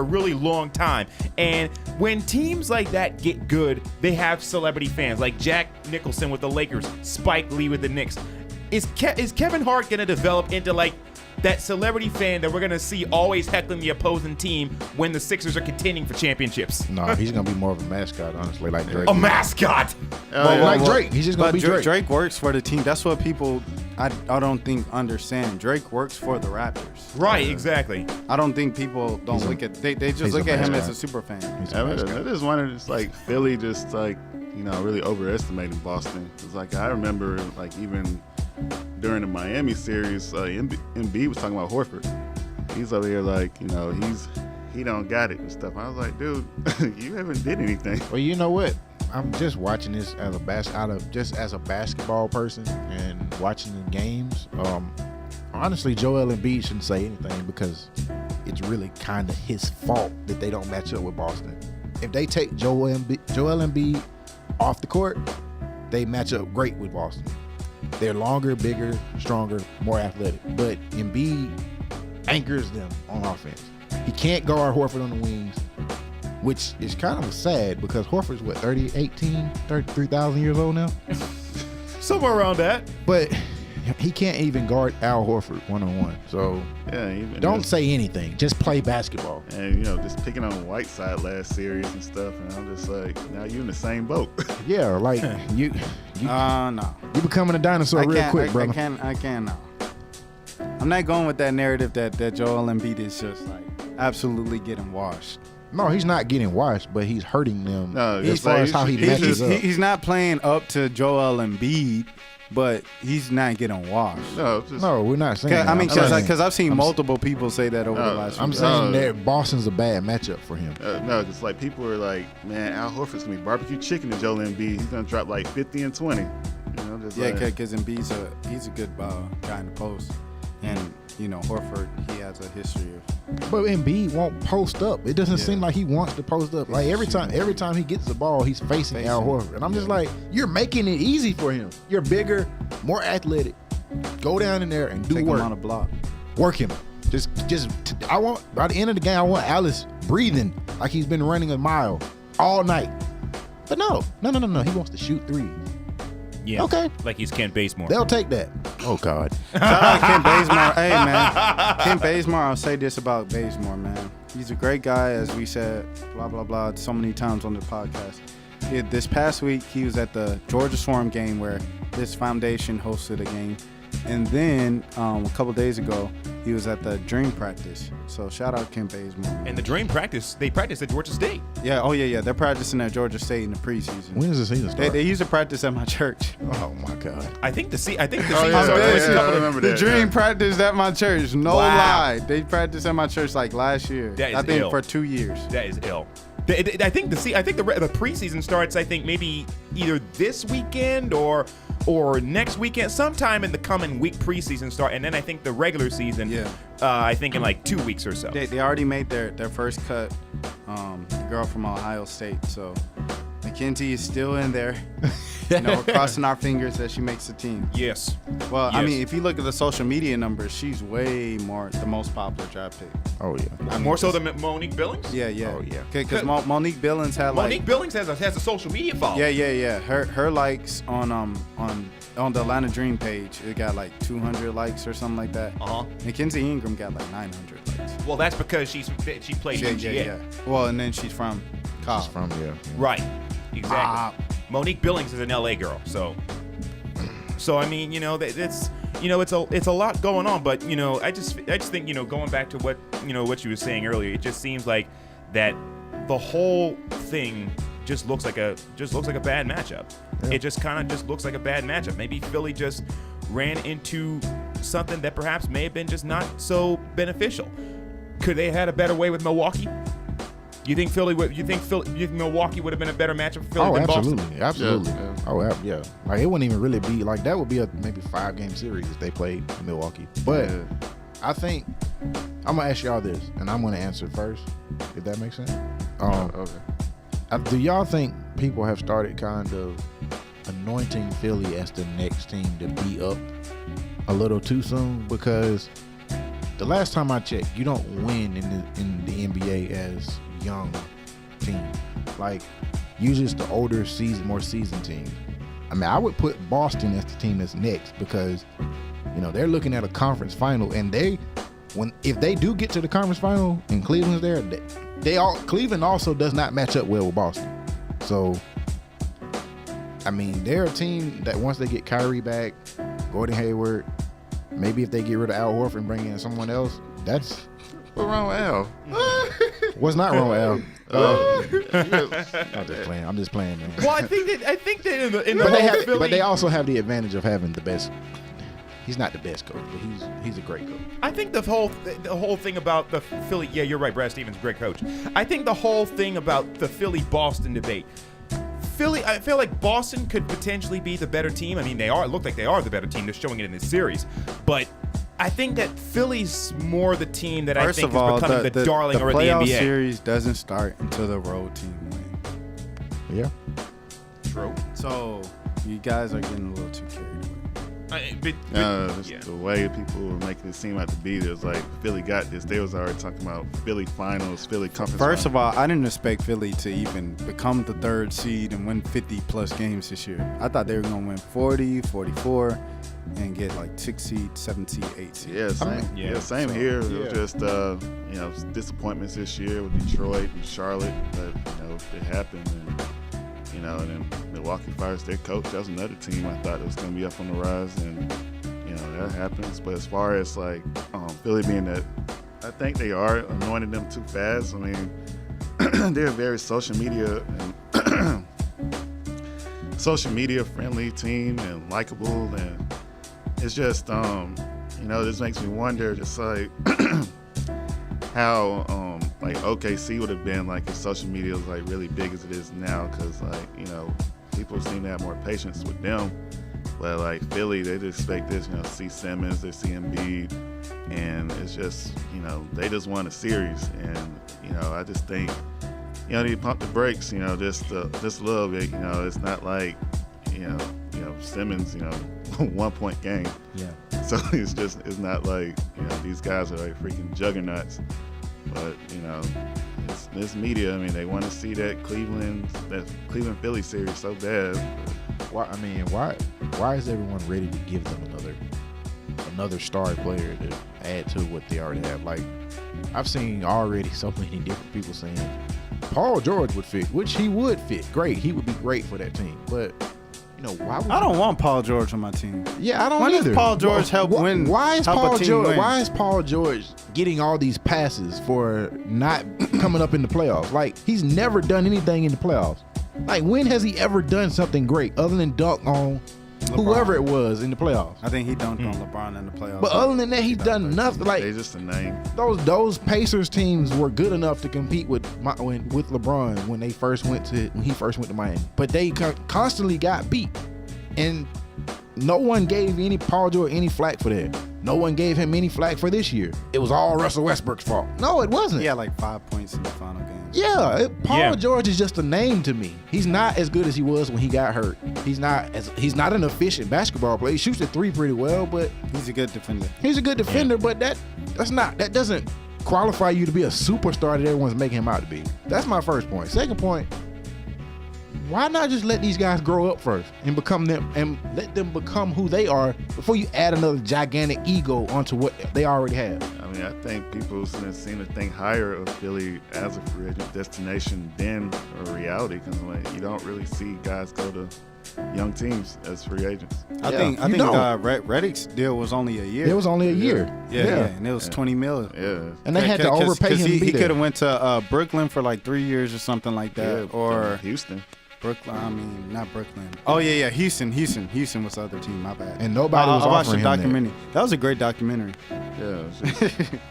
really long time. And when teams like that get good, they have celebrity fans like Jack Nicholson with the Lakers, Spike Lee with the Knicks. Is Kevin Hart gonna develop into like that celebrity fan that we're gonna see always heckling the opposing team when the Sixers are contending for championships? No, he's gonna be more of a mascot, honestly, like Drake. A mascot. Like Drake. He's just gonna be Drake. Drake works for the team. That's what people I don't think understand. Drake works for the Raptors. Right, exactly. I don't think people don't look at they just look at him as a super fan. I just wondered, it's like Philly just like really overestimating Boston. It's like I remember like even during the Miami series, Embiid was talking about Horford. He's over here like, he don't got it and stuff. I was like, dude, you haven't did anything. Well, you know what? I'm just watching this as a basketball person and watching the games. Honestly, Joel Embiid shouldn't say anything because it's really kind of his fault that they don't match up with Boston. If they take Joel Embiid off the court, they match up great with Boston. They're longer, bigger, stronger, more athletic. But Embiid anchors them on offense. He can't guard Horford on the wings, which is kind of sad because Horford's 33,000 years old now? Somewhere around that. But he can't even guard Al Horford one-on-one. So don't say anything. Just play basketball. And, just picking on the Whiteside last series and stuff. And I'm just like, now you're in the same boat. Yeah, like you no. You becoming a dinosaur real quick, brother. I can't now. I'm not going with that narrative that Joel Embiid is just like absolutely getting washed. No, he's not getting washed, but he's hurting them No, as far as how he matches up. He's not playing up to Joel Embiid, but he's not getting washed. No, we're not saying that. I mean, because I've seen multiple people say that over the last few I'm years. saying that Boston's a bad matchup for him. No, it's like people are like, man, Al Horford's going to be barbecue chicken to Joel Embiid. He's going to drop like 50 and 20. Yeah, because Embiid's he's a good guy in the post. And, Horford, he has a history of. But Embiid won't post up. It doesn't seem like he wants to post up. Like every time he gets the ball, he's facing Al Horford. And I'm just like, you're making it easy for him. You're bigger, more athletic. Go down in there and do Take work. him on a block. Work him. I want, by the end of the game, I want Alice breathing like he's been running a mile all night. But no. He wants to shoot threes. Yeah. Okay. Like he's Kent Bazemore. They'll take that. Oh, God. Shout out Kent Bazemore. Hey, man. Kent Bazemore, I'll say this about Bazemore, man. He's a great guy, as we said, blah, blah, blah, so many times on the podcast. This past week, he was at the Georgia Swarm game where this foundation hosted a game. And then a couple days ago, he was at the Dream practice. So shout out Kent Bazemore. And the Dream practice, they practice at Georgia State. Yeah, yeah. They're practicing at Georgia State in the preseason. When does the season start? They used to practice at my church. Oh, my God. I think the season starts I remember The that. Dream practiced at my church. No Wow. lie. They practiced at my church like last year. That is I think ill. for 2 years. That is ill. I think the preseason starts. I think maybe either this weekend or next weekend, sometime in the coming week. Preseason start, and then I think the regular season. Yeah. I think in like 2 weeks or so. They already made their first cut. The girl from Ohio State. So McKenzie is still in there. We're crossing our fingers that she makes the team. Yes. Well, I Yes. mean, if you look at the social media numbers, she's way more the most popular draft pick. Oh, yeah. More so than Monique Billings. Yeah. Oh, yeah. Because Monique Billings had Monique Billings has a social media following. Yeah. Her likes on the Atlanta Dream page, it got like 200 likes or something like that. Mackenzie Ingram got like 900 likes. Well, that's because she played UGA. Yeah. Well, and then she's from Cobb. She's from, yeah. Right. Exactly. Monique Billings is an LA girl, so I mean, it's it's a lot going on, but I just think going back to what you were saying earlier, it just seems like that the whole thing just looks like a bad matchup. Yeah. It just kind of just looks like a bad matchup. Maybe Philly just ran into something that perhaps may have been just not so beneficial. Could they have had a better way with Milwaukee? You think Milwaukee would have been a better matchup for Philly than Boston? Absolutely. Yeah. Oh, yeah. Like, it wouldn't even really be like that. Would be a maybe 5-game series if they played Milwaukee. But I think I'm gonna ask y'all this, and I'm gonna answer first, if that makes sense. Okay. Do y'all think people have started kind of anointing Philly as the next team to be up a little too soon? Because the last time I checked, you don't win in the NBA as young team. Like, usually it's the older more seasoned team. I mean, I would put Boston as the team that's next because they're looking at a conference final, and if they do get to the conference final and Cleveland's there, Cleveland also does not match up well with Boston. So I mean, they're a team that once they get Kyrie back, Gordon Hayward, maybe if they get rid of Al Horford and bring in someone else, that's What's wrong with Al? what's not wrong with Al. I'm just playing, man. Well, I think that in the But they also have the advantage of having the best. He's not the best coach, but he's a great coach. I think the whole thing about the Philly. Yeah, you're right. Brad Stevens, great coach. I think the whole thing about the Philly-Boston debate. I feel like Boston could potentially be the better team. I mean, look like they are the better team. They're showing it in this series. But I think that Philly's more the team that I think is becoming the darling or the NBA. The playoff series doesn't start until the road team win. Yeah. True. So you guys are getting a little too carried away. The way people were making it seem like to be, there's like Philly got this. They was already talking about Philly finals, Philly conference. First of all, I didn't expect Philly to even become the third seed and win 50-plus games this year. I thought they were going to win 40, 44, and get like 6 seed, 7 seed, 8 seed. Yeah, same here. It was just disappointments this year with Detroit and Charlotte, but it happened. And then Milwaukee fires their coach. That was another team I thought it was going to be up on the rise, and that happens. But as far as like Philly being that, I think they are anointing them too fast. I mean, they're a very social media friendly team and likable, and it's just this makes me wonder, just like how like OKC would have been like if social media was like really big as it is now, because people seem to have more patience with them. But like Philly, they just expect this, see Simmons, they see Embiid, and it's just, they just won a series. And, I just think, you need to pump the brakes, just a little bit. It's not like, Simmons, 1 point game. Yeah. So it's not like, these guys are like freaking juggernauts. But, it's media. I mean, they want to see that Cleveland Philly series so bad. Why is everyone ready to give them another star player to add to what they already have? Like, I've seen already so many different people saying Paul George would fit, which he would fit great. He would be great for that team. But why would I don't want Paul George on my team. Yeah, I don't When either. does Paul George help win? Why is help Paul a team George? win? Why is Paul George getting all these passes for not coming up in the playoffs? Like, he's never done anything in the playoffs. Like, when has he ever done something great other than dunk on whoever it was in the playoffs? I think he dunked on LeBron in the playoffs. But other than that, he's done nothing. Like, They just a name. those Pacers teams were good enough to compete with LeBron when he first went to Miami. But they constantly got beat, and no one gave Paul George any flack for that. No one gave him any flack for this year. It was all Russell Westbrook's fault. No, it wasn't. He had like 5 points in the final game. Yeah, Paul George is just a name to me. He's not as good as he was when he got hurt. He's not an efficient basketball player. He shoots the three pretty well, but He's a good defender. but that doesn't qualify you to be a superstar that everyone's making him out to be. That's my first point. Second point, why not just let these guys grow up first and become them, and let them become who they are before you add another gigantic ego onto what they already have? I mean, I think people seem to think higher of Philly as a free agent destination than a reality, because you don't really see guys go to young teams as free agents. I think Redick's deal was only a year. It was only a year. Yeah, and it was $20 million. Yeah. And they had to overpay him. He could have went to Brooklyn for like 3 years or something like that, Yeah, or Houston. Brooklyn. I mean, not Brooklyn. Oh yeah, Houston. Houston was the other team. My bad. And nobody was I watched offering the him documentary. That was a great documentary. Yeah.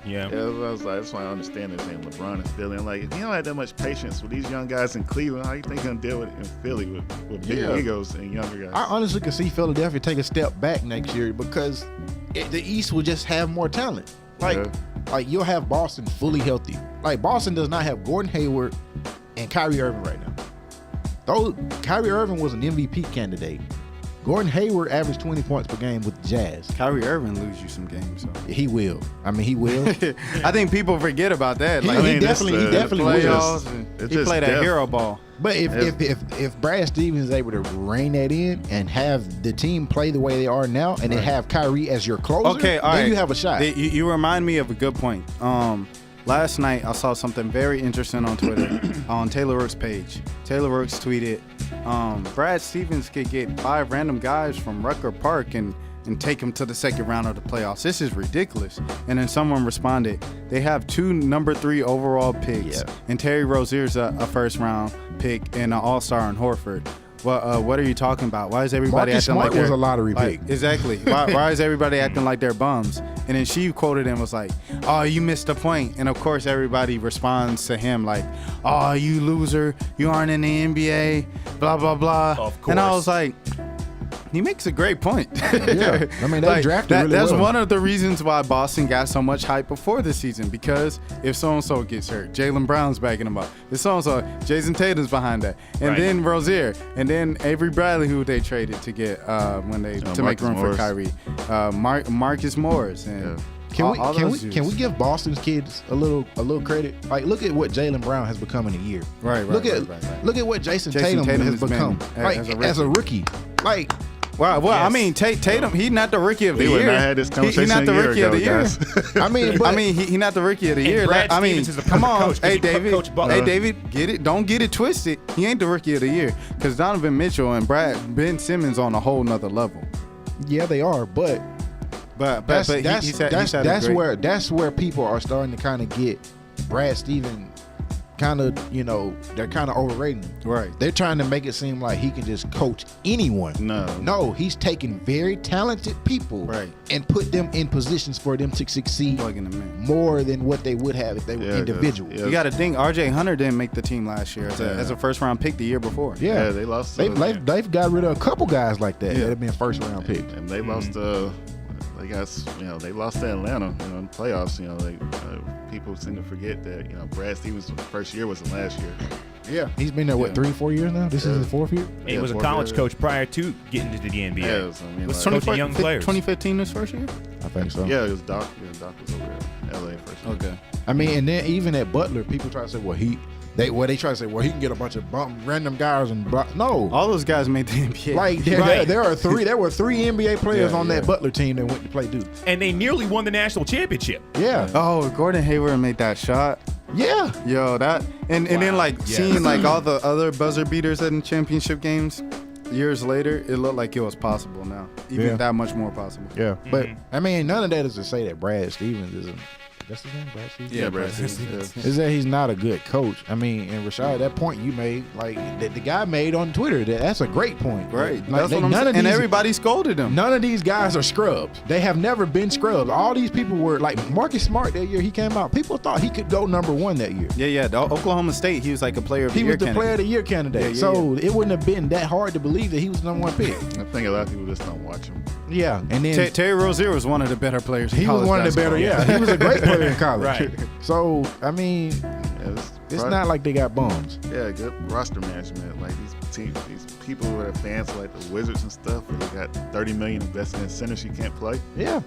Yeah. That's why I understand this thing. LeBron and Philly. And like, if you don't have that much patience with these young guys in Cleveland, how you think you're gonna deal with it in Philly with big egos and younger guys? I honestly could see Philadelphia take a step back next year because the East will just have more talent. Like you'll have Boston fully healthy. Like, Boston does not have Gordon Hayward and Kyrie Irving right now. Kyrie Irving was an MVP candidate. Gordon Hayward averaged 20 points per game with the Jazz. Kyrie Irving lose you some games. So. He will. I mean, he will. I think people forget about that. He definitely will. He played that hero ball. But if Brad Stevens is able to rein that in and have the team play the way they are now, and then have Kyrie as your closer, then you have a shot. You remind me of a good point. Last night, I saw something very interesting on Twitter on Taylor Rook's page. Taylor Rooks tweeted, Brad Stevens could get 5 random guys from Rucker Park and take them to the second round of the playoffs. This is ridiculous. And then someone responded, they have 2 number 3 overall picks, and Terry Rozier's a first-round pick and an all-star in Horford. Well, what are you talking about? Why is everybody Marcus acting Smart like they're was a lottery pick? Exactly. Why is everybody acting like they're bums? And then she quoted him, was like, "Oh, you missed the point." And of course, everybody responds to him like, "Oh, you loser! You aren't in the NBA." Blah blah blah. Of course. And I was like, he makes a great point. Yeah, I mean, they drafted really That's well. one of the reasons why Boston got so much hype before the season, because if so-and-so gets hurt, Jaylen Brown's backing him up. If so-and-so, Jason Tatum's behind that. And then Rozier. And then Avery Bradley, who they traded to get to make room for Kyrie. Marcus Morris. And Can we give Boston's kids a little credit? Like, look at what Jaylen Brown has become in a year. Right. Look at what Jason Tatum has become. As a rookie. Like, well, yes. I mean, Tatum, he's not the rookie of the year. We would not had this conversation he's not the rookie of the year. I mean, he's not the rookie of the year. Brad Stevens is the come on, coach, hey David, Coach Butler. hey David, get it? Don't get it twisted. He ain't the rookie of the year, because Donovan Mitchell and Ben Simmons on a whole nother level. Yeah, they are, but that's where people are starting to kind of get Brad Stevens kind of, they're kind of overrating him. Right. They're trying to make it seem like he can just coach anyone. No, he's taking very talented people and put them in positions for them to succeed more than what they would have if they were individuals. You got to think, R.J. Hunter didn't make the team last year as a first-round pick the year before. Yeah, they lost. They've got rid of a couple guys like that that have been first-round picks. And they lost. They lost to Atlanta. In the playoffs. People seem to forget that. Brad Stevens' first year wasn't last year. Yeah, he's been there 3-4 years now. This is his fourth year. He was a college coach prior to getting into the NBA. Yeah, was coaching young players. 2015 his first year. I think so. Yeah, it was Doc. Yeah, Doc was over at LA first year. Okay. I mean, and then even at Butler, people try to say, they try to say, he can get a bunch of random guys and no. All those guys made the NBA. Like there were three NBA players on that Butler team that went to play Duke. And they nearly won the national championship. Yeah. Oh, Gordon Hayward made that shot. Yeah. Yo, that and then seeing all the other buzzer beaters in championship games years later, it looked like it was possible now. Even that much more possible. Yeah. But I mean, none of that is to say that Brad Stevens isn't. That's his name, Brad Stevens? Yeah, Brad Stevens. Is that he's not a good coach. I mean, and Rashad, that point you made, that the guy made on Twitter, that's a great point. Right. That's what I'm saying. And everybody scolded him. None of these guys are scrubs. They have never been scrubs. All these people were like Marcus Smart that year he came out. People thought he could go number 1 that year. Yeah. The Oklahoma State, he was like a player of the year candidate. He was the player of the year candidate. It wouldn't have been that hard to believe that he was the number 1 pick. I think a lot of people just don't watch him. Yeah. And then Terry Rozier was one of the better players in college. He was one of the better, He was a great player in college. Right. So, I mean, it's not like they got bums. Yeah, good roster management. Like these people who are fans like the Wizards and stuff, where they got $30 million invested in centers you can't play. Yeah.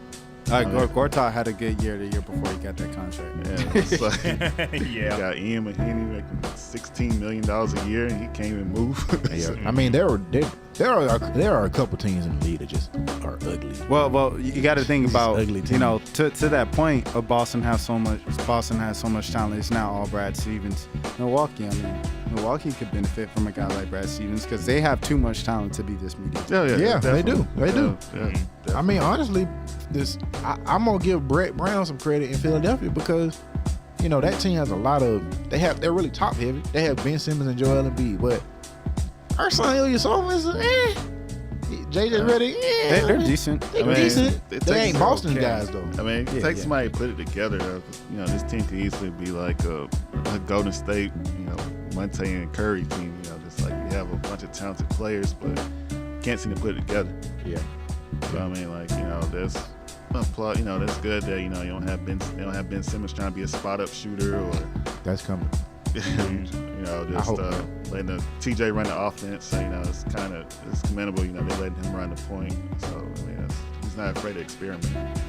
Gortat had a good year the year before he got that contract. Yeah, it's like, you got Ian Mahinmi making $16 million a year, and he can't even move. I mean, there are a couple teams in the league that just are ugly. Well, you got to think about ugly to that point. Boston has so much talent. It's now all Brad Stevens. Milwaukee could benefit from a guy like Brad Stevens because they have too much talent to be this mediocre. Yeah, they do. Yeah, I mean, honestly, I'm gonna give Brett Brown some credit in Philadelphia because that team has a lot of. They're really top heavy. They have Ben Simmons and Joel Embiid, but Ersan Ilyasova is JJ Redick. They're decent. They're decent. They ain't Boston guys though. I mean, it takes somebody to put it together. This team could easily be like a Golden State, Monte and Curry team. Just like you have a bunch of talented players, but can't seem to put it together. Yeah. So I mean, there's that's good that you don't have Ben Simmons trying to be a spot up shooter or that's coming. Just letting the TJ run the offense. It's commendable. They're letting him run the point. So I mean, he's not afraid to experiment.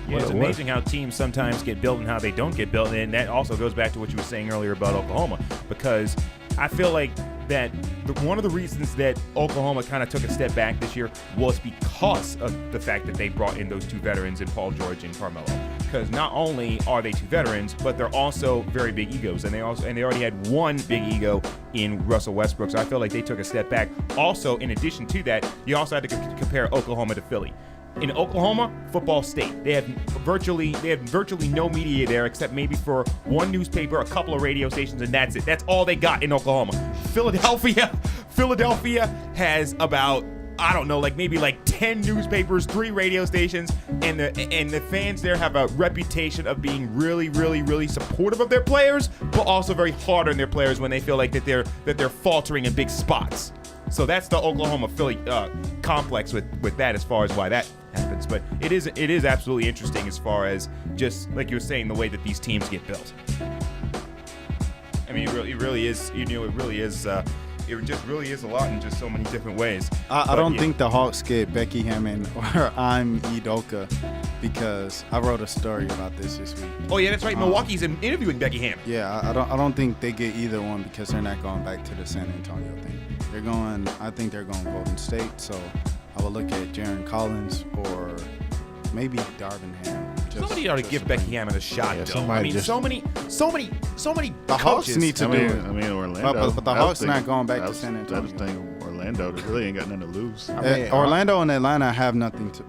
Yeah, it's amazing how teams sometimes get built and how they don't get built, and that also goes back to what you were saying earlier about Oklahoma, because I feel like that one of the reasons that Oklahoma kind of took a step back this year was because of the fact that they brought in those 2 veterans in Paul George and Carmelo. Because not only are they 2 veterans, but they're also very big egos, and they already had one big ego in Russell Westbrook. So I feel like they took a step back. Also, in addition to that, you also had to compare Oklahoma to Philly. In Oklahoma, football state. They have virtually no media there except maybe for one newspaper, a couple of radio stations, and that's it. That's all they got in Oklahoma. Philadelphia has about maybe 10 newspapers, 3 radio stations, and the fans there have a reputation of being really, really, really supportive of their players, but also very hard on their players when they feel like that they're faltering in big spots. So that's the Oklahoma-Philly complex with that as far as why that happens. But it is absolutely interesting as far as just like you were saying, the way that these teams get built. I mean, it really is. It just really is a lot in just so many different ways. I don't think the Hawks get Becky Hammond or I'm Udoka because I wrote a story about this week. Oh yeah, that's right. Milwaukee's interviewing Becky Hammond. Yeah, I don't think they get either one because they're not going back to the San Antonio thing. I think they're going Golden State. So I would look at Jaren Collins or maybe Darvin Ham. Somebody ought to give Becky Hammond a shot. Yeah, though. I mean, so many. The Hawks need to do it. I mean, Orlando. But the Hawks not going back to San Antonio. That was the thing. Orlando Orlando. They really ain't got nothing to lose. I mean, Orlando and Atlanta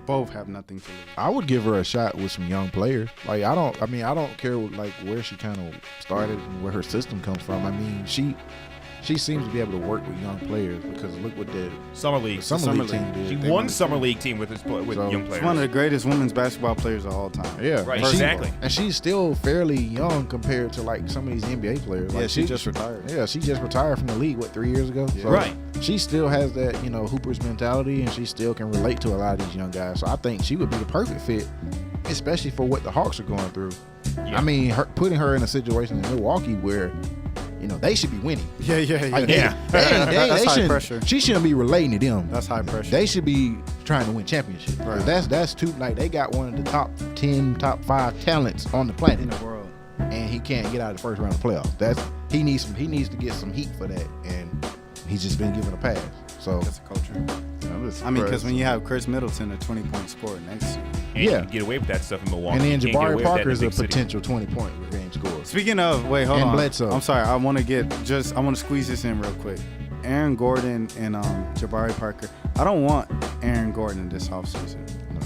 both have nothing to lose. I would give her a shot with some young players. Like I don't care like where she kind of started and where her system comes from. I mean, she seems to be able to work with young players because look what the Summer League team did. She They won won Summer League team with young players. She's one of the greatest women's basketball players of all time. Yeah, Right, and exactly. And she's still fairly young compared to like some of these NBA players. Yeah, Like, she just retired. Yeah, she just retired from the league 3 years ago. Yeah. So Right. She still has that Hooper's mentality, and she still can relate to a lot of these young guys. So I think she would be the perfect fit, especially for what the Hawks are going through. Yeah. I mean, putting her in a situation in Milwaukee where they should be winning. Yeah. Like, Yeah. That's high shouldn't- pressure. She shouldn't be relating to them. That's high pressure. They should be trying to win championships. Right. That's too like they got one of the top 10, top 5 talents on the planet, in the world. and he can't get out of the first round of playoffs. He needs to get some heat for that, and he's just been given a pass. So That's a culture. I'm just I mean, because surprised. when you have Chris Middleton, a 20-point scorer next year. And Yeah. you can get away with that stuff in Milwaukee. and then You can't get away Jabari with that Parker in is the a big city. potential 20-point game scorer. Speaking of, wait, hold And on. Bledsoe. I'm sorry. I want to squeeze this in real quick. Aaron Gordon and Jabari Parker. I don't want Aaron Gordon this offseason. No.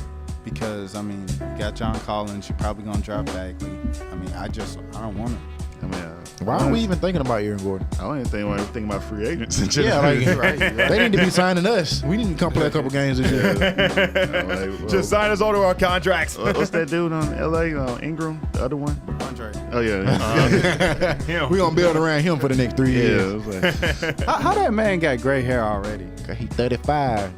Because, I mean, you got John Collins. You're probably going to draft Bagley. I mean, I don't want him. I mean, Why are we even thinking about Aaron Gordon? I don't even think we're thinking about free agents. In Yeah, general. like You're right. they need to be signing us. We need to come play a couple games this year. Just sign us all to our contracts. What's that dude on LA? Ingram, the other one. Andre. Oh yeah. Yeah. We're gonna build around him for the next 3 Yeah. years. It was like, How that man got gray hair already? He's 35.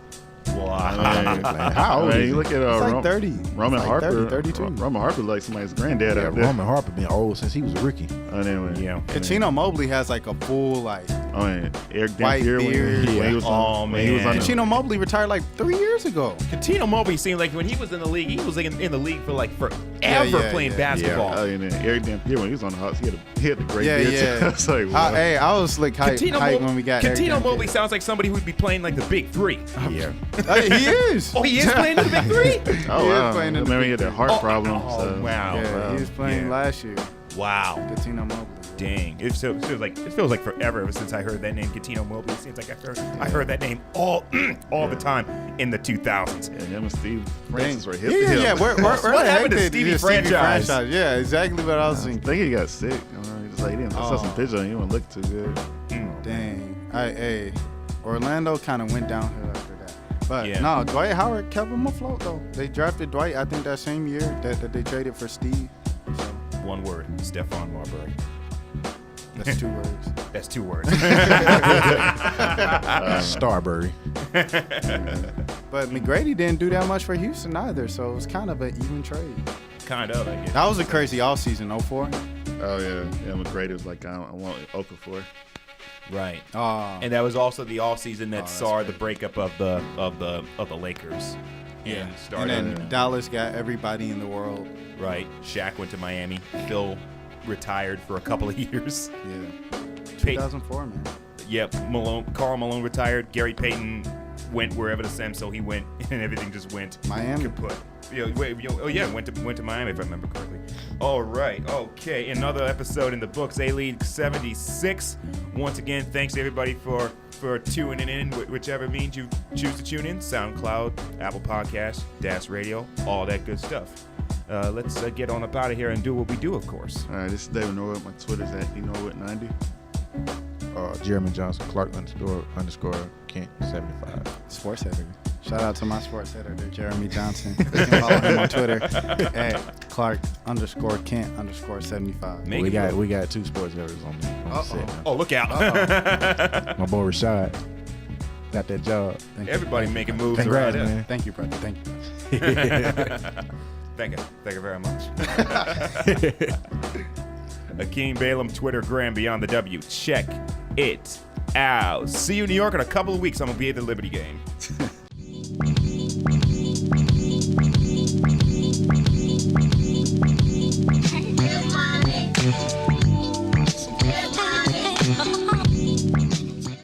Wow. How old is he? You look at It's like Ro- 30. Roman It's like Harper. 30, 32. Roman Harper like somebody's granddad Yeah, out there. Roman Harper been old since he was a rookie. Anyway. Yeah. Kachino Mobley has like a full Oh, and Eric White Dampier beard. when he was on, Oh, when he was man. on the- Kachino Mobley retired like 3 years ago. Katino Mobley seemed like when he was in the league, he was like in the league for like forever Yeah, playing yeah. basketball. Oh, and then Eric Dampier when he was on the Hawks, he had the great Yeah, beard. yeah. I was like, wow. Hey, I was like hype when we got Eric Katino Dampier. Mobley sounds like somebody who would be playing like the big three. Yeah. He is. Oh, he is playing the big three? Oh, He is wow. playing in the Remember he had that heart problem. Oh, so. wow. Yeah, he was playing Yeah. last year. Wow. Kachino Mobley. Dang. It feels like forever ever since I heard that name, Katino Mobley. It seems like I heard that name all the time in the 2000s. Yeah, him and Steve Francis were hip Yeah, to hip. yeah. We're What happened to hectic. Stevie Yeah, Franchise? Yeah, exactly what I was I thinking. think he got sick. He just like, he didn't I saw some pictures and he didn't look too good. Dang. Hey, Orlando kind of went downhill after that. But Yeah. no, Dwight Howard kept him afloat though. They drafted Dwight, I think that same year that they traded for Steve. So One word, Stephon Marbury. that's 2 words. That's 2 words. Starbury. But McGrady didn't do that much for Houston either, so it was kind of an even trade. kind of, I guess. That was a crazy offseason, 04. Oh yeah, McGrady was like, I want Okafor. Right. Oh, And that was also the off season that that's saw the great. breakup of the Lakers. yeah. And And started then Dallas got everybody in the world. right. Shaq went to Miami. Phil retired for a couple of years. Yeah. Pey- 2004, man. Yep. Karl Malone retired. Gary Payton went wherever the Sam, so he went, and everything just went Miami. kaput. Went to Miami if I remember correctly. All right, okay, another episode in the books. A-League 76. Once again, thanks to everybody for tuning in, whichever means you choose to tune in. SoundCloud, Apple Podcasts, Dash Radio, all that good stuff. Let's get on up out of here and do what we do, of course. All right, this is David Norwood. My Twitter's at eNorwood90. Jeremy Johnson, Clark _ Kent 75. Sports editor. Shout out to my sports editor, Jeremy Johnson. You can follow him on Twitter at Clark _ Kent _ 75. Make We it work. got 2 sports editors on the set now. Oh, look out. My boy Rashad got that job. Thank you. Everybody making moves Congrats, around here. man. Thank you, brother. Thank you. Thank you very much. Akeem Balaam, Twitter, Graham Beyond the W. Check it out. See you in New York in a couple of weeks. I'm gonna be at the Liberty game. Hey,